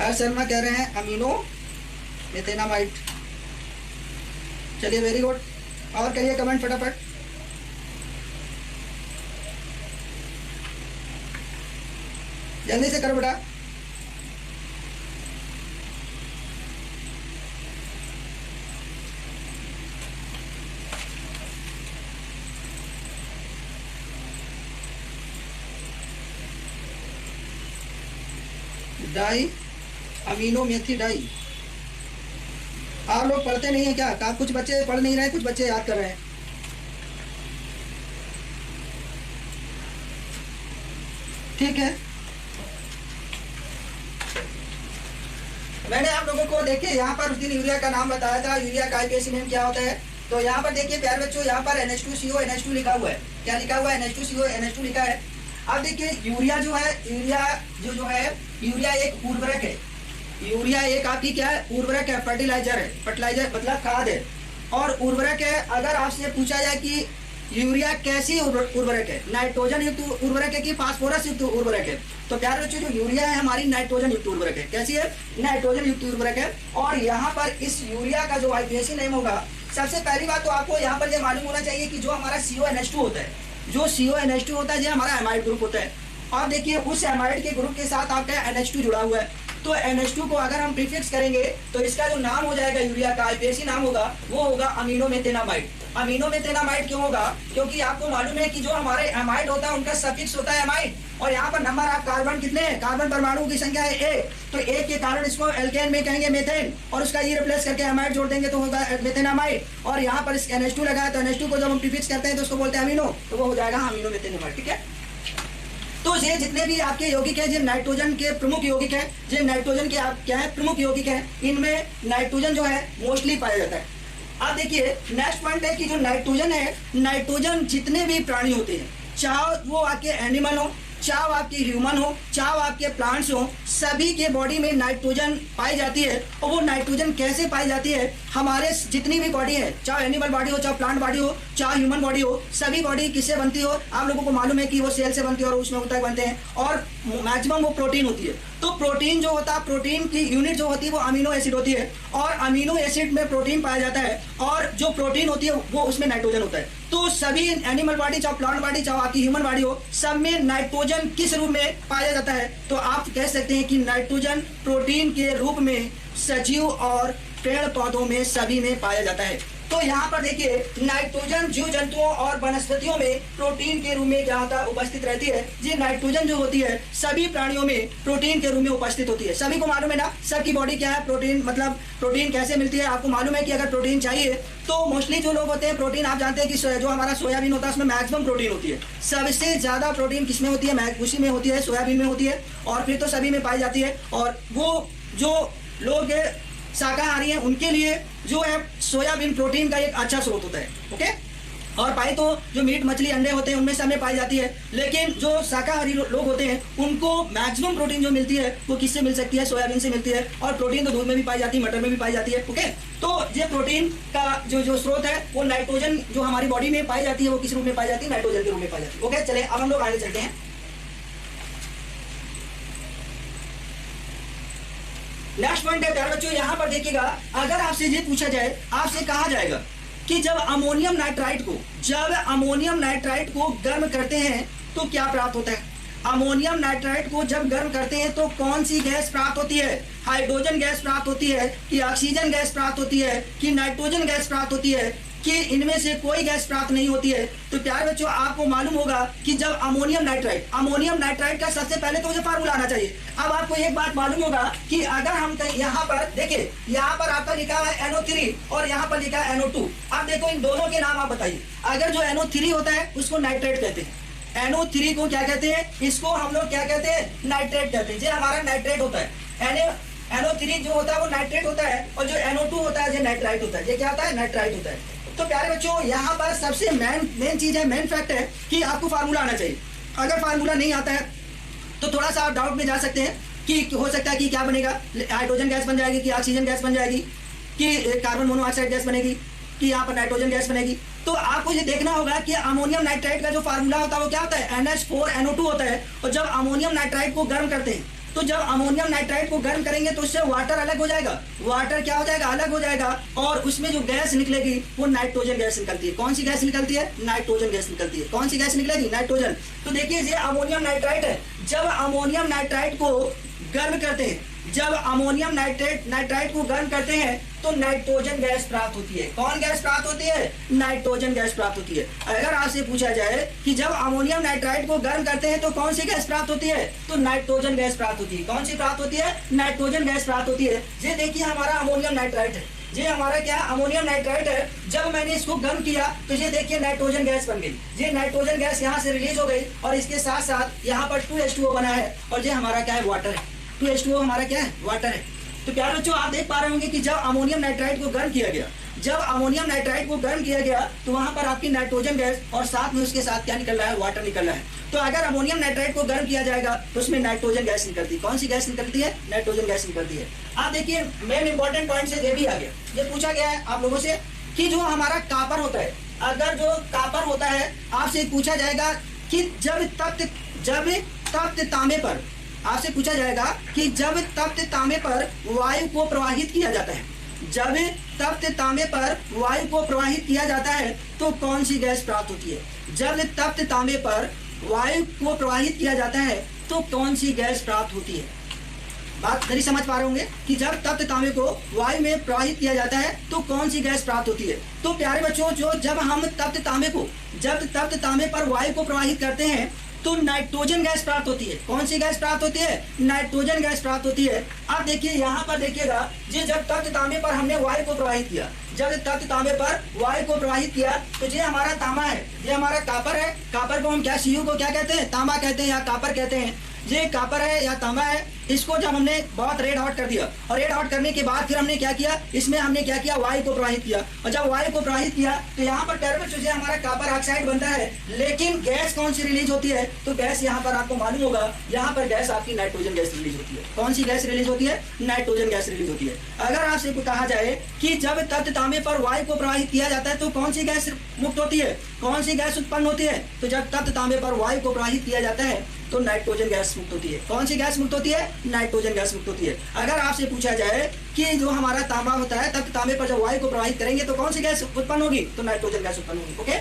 हर्ष शर्मा कह रहे हैं अमीनो मेथेनामाइड। चलिए वेरी गुड, और करिए कमेंट फटाफट। जल्दी से करो बेटा। डाई अमीनो मेथी डाई। आप लोग पढ़ते नहीं है क्या? कुछ बच्चे पढ़ नहीं रहे, कुछ बच्चे याद कर रहे हैं। ठीक है, मैंने आप लोगों को देखिए यहाँ पर उस दिन यूरिया का नाम बताया था, यूरिया का आईपीएसी नेम क्या होता है। तो यहाँ पर देखिए प्यारे बच्चों, यहाँ पर NH2CO NH2 लिखा हुआ है। क्या लिखा हुआ है? NH2CO NH2 लिखा है। अब देखिए यूरिया जो है, यूरिया एक उर्वरक है। यूरिया एक आपकी क्या है? उर्वरक है, फर्टिलाइजर है। फर्टिलाइजर मतलब खाद है और उर्वरक है। अगर आपसे पूछा जाए कि यूरिया कैसी उर्वरक है, नाइट्रोजन युक्त उर्वरक है कि फास्फोरस युक्त उर्वरक है, तो प्यारे बच्चों जो यूरिया है हमारी नाइट्रोजन युक्त उर्वरक है। कैसी है? नाइट्रोजन युक्त उर्वरक है। और यहाँ पर इस यूरिया का जो आईपीएसी नेम होगा, सबसे पहली बात तो आपको यहाँ पर यह मालूम होना चाहिए कि जो हमारा CONH2 होता है, जो CONH2 होता है, ये हमारा एमाइड ग्रुप होता है। और देखिए उस एमाइड के ग्रुप के साथ आपका NH2 जुड़ा हुआ है। तो NH2 को अगर हम प्रीफिक्स करेंगे तो इसका जो नाम हो जाएगा, यूरिया का आईपीएसी नाम होगा, वो होगा अमीनो मेथेनामाइड। अमीनो मेथेनामाइड क्यों होगा? क्योंकि आपको मालूम है कि जो हमारे एमाइड होता है उनका सफिक्स होता है एमाइड, और यहाँ पर नंबर ऑफ कार्बन कितने हैं? कार्बन परमाणु की संख्या है 1, तो 1 के कारण इसको एल्केन में कहेंगे मेथेन, और उसका ई रिप्लेस करके एमाइड जोड़ देंगे तो होगा मेथेनामाइड। और यहाँ पर NH2 लगा है, तो NH2 को जब हम प्रीफिक्स करते हैं तो उसको बोलते हैं अमीनो, तो वो हो जाएगा अमीनो मेथेनामाइड। ठीक है, तो ये जितने भी आपके यौगिक हैं, जो नाइट्रोजन के प्रमुख यौगिक हैं, जो नाइट्रोजन के आप क्या है? प्रमुख यौगिक हैं। इनमें नाइट्रोजन जो है मोस्टली पाया जाता है। अब देखिए नेक्स्ट पॉइंट है कि जो नाइट्रोजन है, नाइट्रोजन जितने भी प्राणी होते हैं, चाहे वो आपके एनिमल हो, चाहे आपके ह्यूमन हो, चाहे आपके प्लांट्स हो, सभी के बॉडी में नाइट्रोजन पाई जाती है। और वो नाइट्रोजन कैसे पाई जाती है? हमारे जितनी भी बॉडी है, चाहे एनिमल बॉडी हो, चाहे प्लांट बॉडी हो, चाहे ह्यूमन बॉडी हो, सभी बॉडी किससे बनती हो? आप लोगों को मालूम है कि वो सेल से बनती है और उसमें ऊतक बनते हैं, और मैक्सिमम वो प्रोटीन होती है। तो प्रोटीन जो होता है, प्रोटीन की यूनिट जो होती है वो अमीनो एसिड होती है, और अमीनो एसिड में प्रोटीन पाया जाता है, और जो प्रोटीन होती है वो उसमें नाइट्रोजन होता है। तो सभी एनिमल बॉडी, चाहे प्लांट बॉडी, चाहे आपकी ह्यूमन बॉडी हो, सब में नाइट्रोजन किस रूप में पाया जाता है? तो आप कह सकते हैं कि नाइट्रोजन प्रोटीन के रूप में सजीव और पेड़ पौधों में सभी में पाया जाता है। तो यहाँ पर देखिए नाइट्रोजन जीव जंतुओं और वनस्पतियों में प्रोटीन के रूप में जहाँ तक उपस्थित रहती है। ये नाइट्रोजन जो होती है सभी प्राणियों में प्रोटीन के रूप में उपस्थित होती है। सभी को मालूम है ना, सबकी बॉडी क्या है? प्रोटीन, मतलब प्रोटीन कैसे मिलती है? आपको मालूम है कि अगर प्रोटीन चाहिए तो मोस्टली जो लोग होते हैं, प्रोटीन आप जानते हैं कि जो हमारा सोयाबीन होता है उसमें मैक्सिमम प्रोटीन होती है। सबसे ज्यादा प्रोटीन किसमें होती है? उसी में होती है, सोयाबीन में होती है, और फिर तो सभी में पाई जाती है। और वो जो लोग शाकाहारी हैं उनके लिए जो है सोयाबीन प्रोटीन का एक अच्छा स्रोत होता है। ओके, और पाए तो जो मीट, मछली, अंडे होते हैं उनमें सब में पाई जाती है। लेकिन जो शाकाहारी लोग होते हैं उनको मैक्सिमम प्रोटीन जो मिलती है वो किससे मिल सकती है? सोयाबीन से मिलती है। और प्रोटीन तो दूध में भी पाई जाती है, मटर में भी पाई जाती है। ओके, तो ये प्रोटीन का जो स्रोत है वो नाइट्रोजन जो हमारी बॉडी में पाई जाती है, वो किस रूप में पाई जाती है? नाइट्रोजन के रूप में पाई जाती है। ओके, चले अब हम लोग आगे चलते हैं। नेक्स्ट पॉइंट है प्यारे बच्चों, यहाँ पर देखिएगा, अगर आपसे ये पूछा जाए, आपसे कहा जाएगा कि जब अमोनियम नाइट्राइट को गर्म करते हैं तो क्या प्राप्त होता है? अमोनियम नाइट्राइट को जब गर्म करते हैं तो कौन सी गैस प्राप्त होती है? हाइड्रोजन गैस प्राप्त होती है कि ऑक्सीजन गैस प्राप्त होती है कि नाइट्रोजन गैस प्राप्त होती है? कि इनमें से कोई गैस प्राप्त नहीं होती है। तो प्यारे बच्चों, आपको मालूम होगा कि जब अमोनियम नाइट्राइड का सबसे पहले तो मुझे फार्मूला आना चाहिए। अब आपको एक बात मालूम होगा कि अगर हम यहाँ पर देखिए, यहाँ पर आपका लिखा हुआ है NO3 और यहाँ पर लिखा है NO2। अब देखो इन दोनों के नाम आप बताइए। अगर जो NO3 होता है उसको नाइट्रेट कहते हैं। NO3 को क्या कहते हैं? इसको हम लोग क्या कहते हैं? नाइट्रेट कहते हैं। ये हमारा नाइट्रेट होता है। NO3 जो होता है वो नाइट्रेट होता है और जो NO2 होता है ये नाइट्राइट होता है। ये क्या होता है? नाइट्राइट होता है। तो प्यारे बच्चों, यहाँ पर सबसे मेन चीज है, मेन फैक्ट है कि आपको फार्मूला आना चाहिए। अगर फार्मूला नहीं आता है तो थोड़ा सा आप डाउट में जा सकते हैं कि हो सकता है कि क्या बनेगा, हाइड्रोजन गैस बन जाएगी, कि ऑक्सीजन गैस बन जाएगी, कि कार्बन मोनोऑक्साइड गैस बनेगी, कि यहाँ पर नाइट्रोजन गैस बनेगी। तो आपको ये देखना होगा कि अमोनियम नाइट्राइट का जो फार्मूला होता है वो क्या होता है? NH4NO2 होता है। और जब अमोनियम नाइट्राइट को गर्म करते हैं, तो जब अमोनियम नाइट्राइट को गर्म करेंगे तो उससे वाटर अलग हो जाएगा। वाटर क्या हो जाएगा? अलग हो जाएगा। और उसमें जो गैस निकलेगी वो नाइट्रोजन गैस निकलती है। कौन सी गैस निकलती है? नाइट्रोजन गैस निकलती है। कौन सी गैस निकलेगी? नाइट्रोजन। तो देखिए, ये अमोनियम नाइट्राइट है। जब अमोनियम नाइट्राइट को गर्म करते हैं, जब अमोनियम नाइट्राइट को गर्म करते हैं तो नाइट्रोजन गैस प्राप्त होती है। कौन गैस प्राप्त होती है? नाइट्रोजन गैस प्राप्त होती है। अगर आपसे पूछा जाए कि जब अमोनियम नाइट्राइट को गर्म करते हैं तो कौन सी गैस प्राप्त होती है, तो नाइट्रोजन गैस प्राप्त होती है। कौन सी प्राप्त होती है? नाइट्रोजन गैस प्राप्त होती है। ये देखिए, हमारा अमोनियम नाइट्राइट है। ये हमारा क्या अमोनियम नाइट्राइट है। जब मैंने इसको गर्म किया तो ये देखिए नाइट्रोजन गैस बन गई। ये नाइट्रोजन गैस यहाँ से रिलीज हो गई और इसके साथ साथ यहाँ पर 2H2O बना है और ये हमारा क्या है? वाटर है। 2H2O हमारा क्या है? वाटर है। तो प्यारे बच्चों, आप देख पा रहे होंगे कि जब अमोनियम नाइट्राइट को गर्म किया गया, तो वहां पर आपकी नाइट्रोजन गैस और साथ में उसके साथ क्या निकल रहा है? वाटर निकल रहा है। तो अगर अमोनियम नाइट्राइट को गर्म किया जाएगा तो उसमें नाइट्रोजन गैस निकलती है। कौन सी गैस निकलती है? नाइट्रोजन गैस निकलती है। आप देखिए, मेन इंपॉर्टेंट पॉइंट से ये भी आ गया, ये पूछा गया है आप लोगों से कि जो हमारा कापर होता है, अगर जो कापर होता है, आपसे पूछा जाएगा कि जब तप्त तांबे पर, आपसे पूछा जाएगा कि जब तप्त तांबे पर वायु को प्रवाहित किया जाता है, जब तप्त तांबे पर वायु को प्रवाहित किया जाता है तो कौन सी गैस प्राप्त होती है? जब तप्त तांबे पर वायु को प्रवाहित किया जाता है तो कौन सी गैस प्राप्त होती है? बात नहीं समझ पा रहे होंगे कि जब तप्त तांबे को वायु में प्रवाहित किया जाता है तो कौन सी गैस प्राप्त होती है। तो प्यारे बच्चों, जब हम तप्त तांबे पर वायु को प्रवाहित करते हैं तो नाइट्रोजन गैस प्राप्त होती है। कौन सी गैस प्राप्त होती है? नाइट्रोजन गैस प्राप्त होती है। अब देखिए, यहाँ पर देखिएगा, ये जब तप्त तांबे पर हमने वायु को प्रवाहित किया, जब तप्त तांबे पर वायु को प्रवाहित किया तो ये हमारा तांबा है, ये हमारा कापर है। कापर को हम क्या, Cu को क्या कहते हैं? तांबा कहते हैं या कापर कहते हैं। ये कापर है या तांबा है। इसको जब हमने बहुत रेड हॉट कर दिया और रेड हॉट करने के बाद फिर हमने क्या किया, इसमें हमने क्या किया? वायु को प्रवाहित किया। और जब वायु को प्रवाहित किया तो यहाँ पर कार्बन जो हमारा कापर ऑक्साइड बनता है, लेकिन गैस कौन सी रिलीज होती है? तो गैस यहाँ पर आपको मालूम होगा, यहाँ पर गैस आपकी नाइट्रोजन गैस रिलीज होती है। कौन सी गैस रिलीज होती है? नाइट्रोजन गैस रिलीज होती है। अगर आपसे कहा जाए कि जब तप्त तांबे पर वायु को प्रवाहित किया जाता है तो कौन सी गैस मुक्त होती है, कौन सी गैस उत्पन्न होती है? तो जब तप्त तांबे पर वायु को प्रवाहित किया जाता है तो नाइट्रोजन गैस मुक्त होती है। कौन सी गैस मुक्त होती है? नाइट्रोजन गैस मुक्त होती है। अगर आपसे पूछा जाए कि जो हमारा तांबा होता है, तब तांबे पर जब वायु को प्रवाहित करेंगे तो कौन सी गैस उत्पन्न होगी? तो नाइट्रोजन गैस उत्पन्न होगी। ओके,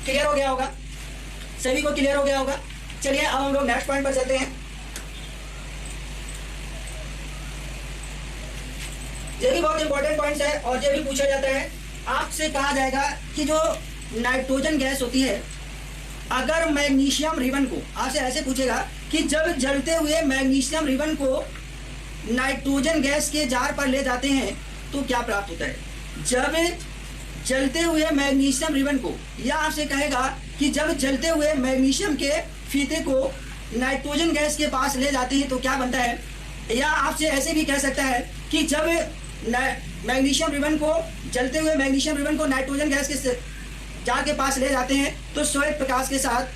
क्लियर हो गया होगा? सभी को क्लियर हो गया होगा? चलिए अब हम लोग नेक्स्ट पॉइंट पर चलते हैं। ये भी बहुत इंपॉर्टेंट पॉइंट है और ये भी पूछा जाता है। आपसे कहा जाएगा कि जो नाइट्रोजन गैस होती है, अगर मैग्नीशियम रिबन को, आपसे ऐसे पूछेगा कि जब जलते हुए मैग्नीशियम रिबन को नाइट्रोजन गैस के जार पर ले जाते हैं तो क्या प्राप्त होता है? जब जलते हुए मैग्नीशियम रिबन को, या आपसे कहेगा कि जब जलते हुए मैग्नीशियम के फीते को नाइट्रोजन गैस के पास ले जाते हैं तो क्या बनता है? या आपसे ऐसे भी कह सकता है कि जब मैग्नीशियम रिबन को, जलते हुए मैग्नीशियम रिबन को नाइट्रोजन गैस के जार के पास ले जाते हैं तो श्वेत प्रकाश के साथ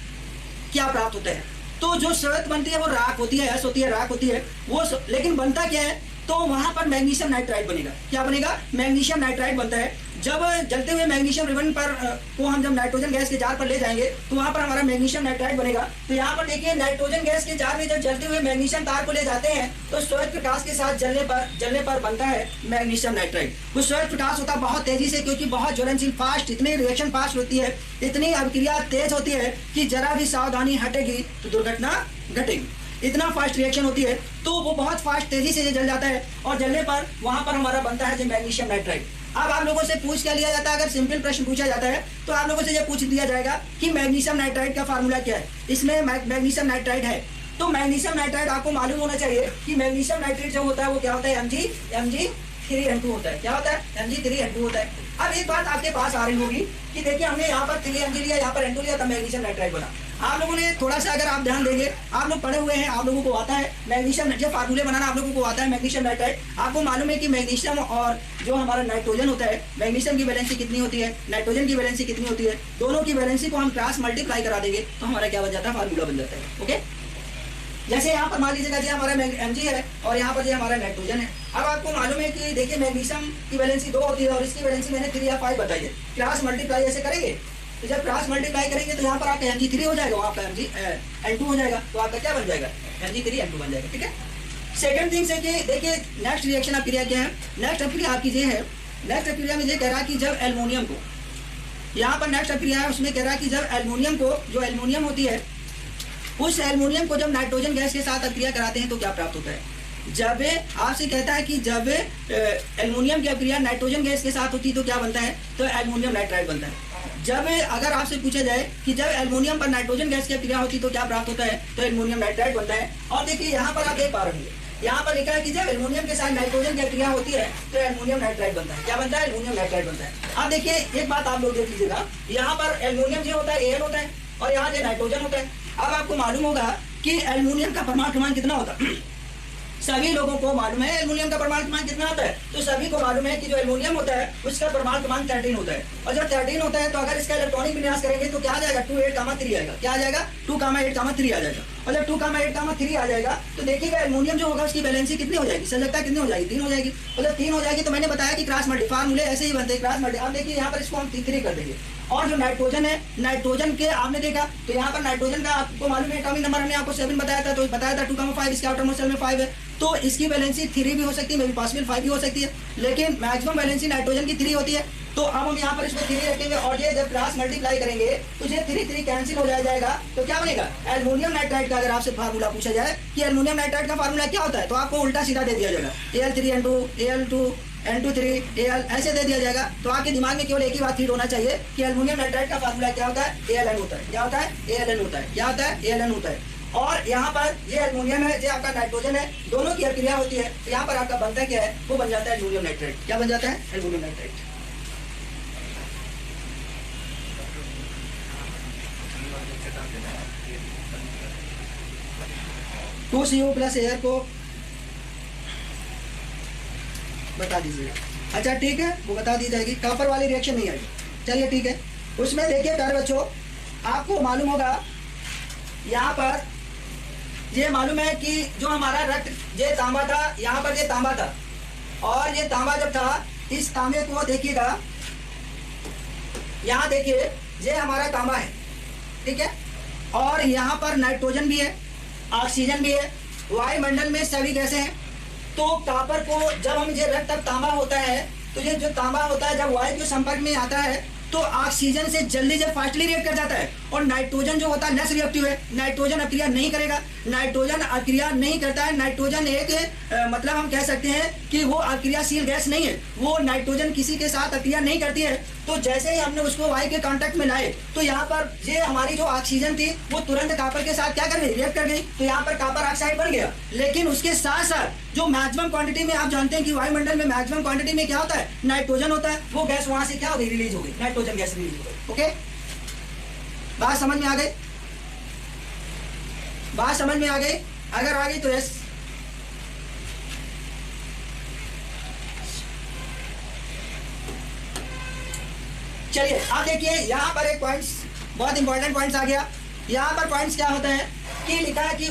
क्या प्राप्त होता है? तो जो श्वेत बनती है वो राख होती है, ऐस होती है, राख होती है वो, लेकिन बनता क्या है? तो वहां पर मैग्नीशियम नाइट्राइड बनेगा। क्या बनेगा? मैग्नीशियम नाइट्राइड बनता है। जब जलते हुए मैग्नीशियम रिबन पर को हम जब नाइट्रोजन गैस के जार पर ले जाएंगे तो वहां पर हमारा मैग्नीशियम नाइट्राइड बनेगा। तो यहाँ पर देखिए, नाइट्रोजन गैस के जार में जब जलते हुए मैग्नीशियम तार को ले जाते हैं तो श्वेत प्रकाश के साथ जलने पर बनता है मैग्नीशियम नाइट्राइड। वो श्वेत प्रकाश होता है बहुत तेजी से, क्योंकि बहुत ज्वलनशील, फास्ट, इतनी रिएक्शन फास्ट होती है, इतनी अभिक्रिया तेज होती है कि जरा भी सावधानी हटेगी तो दुर्घटना घटेगी। इतना फास्ट रिएक्शन होती है। तो वो बहुत फास्ट तेजी से ये जल जाता है और जलने पर वहां पर हमारा बनता है जो मैग्नीशियम नाइट्राइड। अब आप लोगों से पूछ क्या लिया जाता है, अगर सिंपल प्रश्न पूछा जाता है तो आप लोगों से ये पूछ लिया जाएगा कि मैग्नीशियम नाइट्राइड का फार्मूला क्या है, इसमें मैग्नीशियम नाइट्राइड है। तो मैग्नीशियम नाइट्राइड आपको मालूम होना चाहिए कि मैग्नीशियम नाइट्रेट जो होता है वो क्या होता है, Mg3N2 होता है। क्या होता है, Mg3N2 होता है। अब एक बात आपके पास आ रही होगी कि देखिए हमने यहाँ पर 3Mg लिया, यहाँ पर N2 लिया, तब मैग्नीशियम नाइट्राइड बना। आप लोगों ने थोड़ा सा अगर आप ध्यान देंगे, आप लोग पढ़े हुए हैं, आप लोगों को आता है मैग्नीशियम, जब फार्मूले बनाना आप लोगों को आता है मैग्नीशियम नाइट्राइड। आपको मालूम है कि मैग्नीशियम और जो हमारा नाइट्रोजन होता है, मैग्नीशियम की वैलेंसी कितनी होती है, नाइट्रोजन की वैलेंसी कितनी होती है, दोनों की वैलेंसी को हम क्रॉस मल्टीप्लाई करा देंगे तो हमारा क्या बन जाता है, फार्मूला बन जाता है। ओके, जैसे यहाँ पर मान लीजिएगा जी हमारा Mg है और यहाँ पर जो हमारा नाइट्रोजन है। अब आपको मालूम है कि देखिए मैग्नीशियम की वैलेंसी 2 होती है और इसकी वैलेंसी मैंने 3 या 5 बताई है। क्रॉस मल्टीप्लाई ऐसे करेंगे तो जब क्रॉस मल्टीप्लाई करेंगे तो यहाँ पर आपका Mg3 हो जाएगा, वहाँ पर Mg2 हो जाएगा, तो आपका क्या बन जाएगा, Mg3N2 बन जाएगा। ठीक है, सेकंड थिंग से कि देखिए नेक्स्ट रिएक्शन अभिक्रिया क्या है, नेक्स्ट अभिक्रिया आपकी ये है, नेक्स्ट अभिक्रिया में ये कह रहा है कि जब एल्युमिनियम को, यहाँ पर नेक्स्ट अभिक्रिया है उसमें कह रहा है कि जब एल्युमिनियम को, जो एल्युमिनियम होती है उस एल्युमिनियम को जब नाइट्रोजन गैस के साथ अभिक्रिया कराते हैं तो क्या प्राप्त होता है। जब आपसे कहता है कि जब एल्युमिनियम की अभिक्रिया नाइट्रोजन गैस के साथ होती है तो क्या बनता है, तो एल्युमिनियम नाइट्राइड बनता है। जब अगर आपसे पूछा जाए कि जब एल्युमिनियम पर नाइट्रोजन गैस की अभिक्रिया होती है तो क्या प्राप्त होता है, तो एल्युमिनियम नाइट्राइड बनता है। और देखिए यहाँ पर आप देख पा रहे हैं, यहाँ पर लिखा है कि जब एल्युमिनियम के साथ नाइट्रोजन की अभिक्रिया होती है तो एल्युमिनियम नाइट्राइड बनता है। क्या बनता है, एल्युमिनियम नाइट्राइड बनता है। अब देखिए एक बात आप लोग देख लीजिएगा, यहाँ पर एल्युमिनियम जो होता है Al होता है और यहाँ जो नाइट्रोजन होता है। अब आपको मालूम होगा कि एल्युमिनियम का परमाणु क्रमांक कितना होता है, सभी लोगों को मालूम है एल्युमिनियम का परमाणु क्रमांक कितना होता है, तो सभी को मालूम है कि जो एल्युमिनियम होता है उसका परमाणु क्रमांक 13 होता है। और जब 13 होता है तो अगर इसका इलेक्ट्रॉनिक विन्यास करेंगे तो क्या आ जाएगा, 2,8,3 आएगा। क्या आ जाएगा, 2,8,3 आ जाएगा। और जब 2,8,3 आ जाएगा तो देखिएगा एल्युमिनियम जो होगा उसकी वैलेंसी कितनी हो जाएगी, सजगता कितनी हो जाएगी, 3 हो जाएगी। और जब 3 हो जाएगी तो मैंने बताया कि क्रॉस मल्टी फार्मूले ऐसे ही बनते हैं, क्रॉस मल्टी। अब देखिए यहाँ पर इसको हम 3 कर देंगे। और जो नाइट्रोजन है, नाइट्रोजन के आपने देखा तो यहाँ पर नाइट्रोजन का आपको मालूम है एटॉमिक नंबर हमने आपको 7 बताया था, तो बताया था 2,5, इसके आउटर मोस्ट शेल में 5 है, तो इसकी वैलेंसी 3 भी हो सकती है, मे बी पॉसिबल 5 भी हो सकती है, लेकिन मैक्सिमम वैलेंसी नाइट्रोजन की 3 होती है। तो अब हम यहाँ पर इसको 3 रखेंगे और ये जब क्रॉस मल्टीप्लाई करेंगे तो ये 3 कैंसिल हो जाएगा। तो क्या बनेगा, एल्युमिनियम नाइट्राइड का अगर आपसे फार्मूला पूछा जाए कि एल्युमिनियम नाइट्राइड का फार्मूला क्या होता है, तो आपको उल्टा सीधा दे दिया जाएगा, Al3N2, Al2, N2,3 Al ऐसे दे दिया जाएगा। तो आपके दिमाग में केवल एक ही बात फीड होना चाहिए कि एल्युमिनियम नाइट्राइड का फार्मूला क्या होता है, Aln होता है। क्या होता है, Aln होता है। क्या होता है, Aln होता है। और यहाँ पर ये एल्युमिनियम है, ये आपका नाइट्रोजन है, दोनों की अभिक्रिया होती है, तो यहाँ पर आपका बनता क्या है, वो बन जाता है एल्युमिनियम नाइट्राइड। क्या बन जाता है, aluminium nitride. CO plus air को बता दीजिएगा। अच्छा ठीक है, वो बता दी जाएगी, कॉपर वाली रिएक्शन नहीं आएगी। चलिए ठीक है, उसमें देखिए प्यारे बच्चों, आपको मालूम होगा यहाँ पर ये मालूम है कि जो हमारा रक्त, ये तांबा था, यहाँ पर ये तांबा था, और ये तांबा जब था, इस तांबे को देखिएगा, यहाँ देखिए ये हमारा तांबा है, ठीक है, और यहाँ पर नाइट्रोजन भी है, ऑक्सीजन भी है, वायुमंडल में सभी गैसें हैं। तो कॉपर को जब हम ये रक्त तांबा होता है, तो ये जो तांबा होता है जब वायु के संपर्क में आता है तो ऑक्सीजन से जल्दी से फास्टली रिएक्ट कर जाता है। और नाइट्रोजन जो होता है लेस रिएक्टिव है, नाइट्रोजन अक्रिया नहीं करेगा, नाइट्रोजन अक्रिया नहीं करता है। नाइट्रोजन एक मतलब हम कह सकते हैं कि वो अक्रियाशील गैस नहीं है, वो नाइट्रोजन किसी के साथ अक्रिया नहीं करती है। तो जैसे ही हमने उसको वायु के कांटेक्ट में लाए तो यहाँ पर ये हमारी जो ऑक्सीजन थी वो तुरंत कॉपर के साथ क्या कर गई, रिएक्ट कर गई, तो यहाँ पर कॉपर ऑक्साइड बन गया। लेकिन उसके साथ साथ जो मैक्सिमम क्वांटिटी में, आप जानते हैं कि वायुमंडल में मैक्सिमम क्वांटिटी में क्या होता है, नाइट्रोजन होता है, वो गैस वहां से क्या हो गई, रिलीज हो गई, नाइट्रोजन गैस रिलीज हो गई। ओके, बात समझ में आ गई, बात समझ में आ गई, अगर आ गई तो यस। चलिए अब देखिए यहाँ पर एक पॉइंट्स, बहुत इंपॉर्टेंट पॉइंट्स आ गया। यहाँ पर पॉइंट्स क्या होता है कि लिखा है कि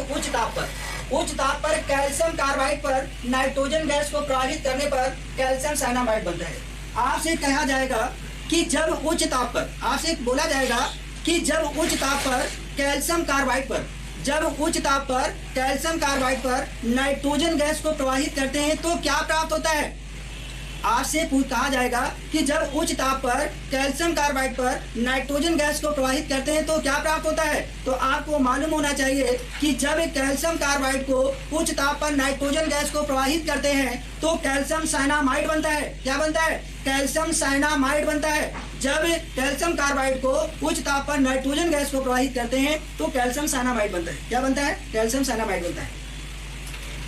उच्च ताप पर कैल्शियम कार्बाइड पर नाइट्रोजन गैस को प्रभावित करने पर कैल्शियम साइनामाइड बनता है। आपसे कहा जाएगा कि जब उच्च ताप पर, आपसे बोला जाएगा कि जब उच्च ताप पर कैल्शियम कार्बाइड पर, जब उच्च ताप पर कैल्शियम कार्बाइड पर नाइट्रोजन गैस को प्रवाहित करते हैं तो क्या प्राप्त होता है। आपसे कहा जाएगा कि जब उच्च ताप पर कैल्शियम कार्बाइड पर नाइट्रोजन गैस को प्रवाहित करते हैं तो क्या प्राप्त होता है। तो आपको मालूम होना चाहिए कि जब कैल्शियम कार्बाइड को उच्च ताप पर नाइट्रोजन गैस को प्रवाहित करते हैं तो कैल्शियम साइनामाइड बनता है। क्या बनता है? कैल्शियम साइनामाइड बनता है। जब कैल्शियम कार्बाइड को उच्च ताप पर नाइट्रोजन गैस को प्रवाहित करते हैं तो कैल्शियम साइनामाइड बनता है। क्या बनता है? कैल्शियम साइनामाइड बनता है।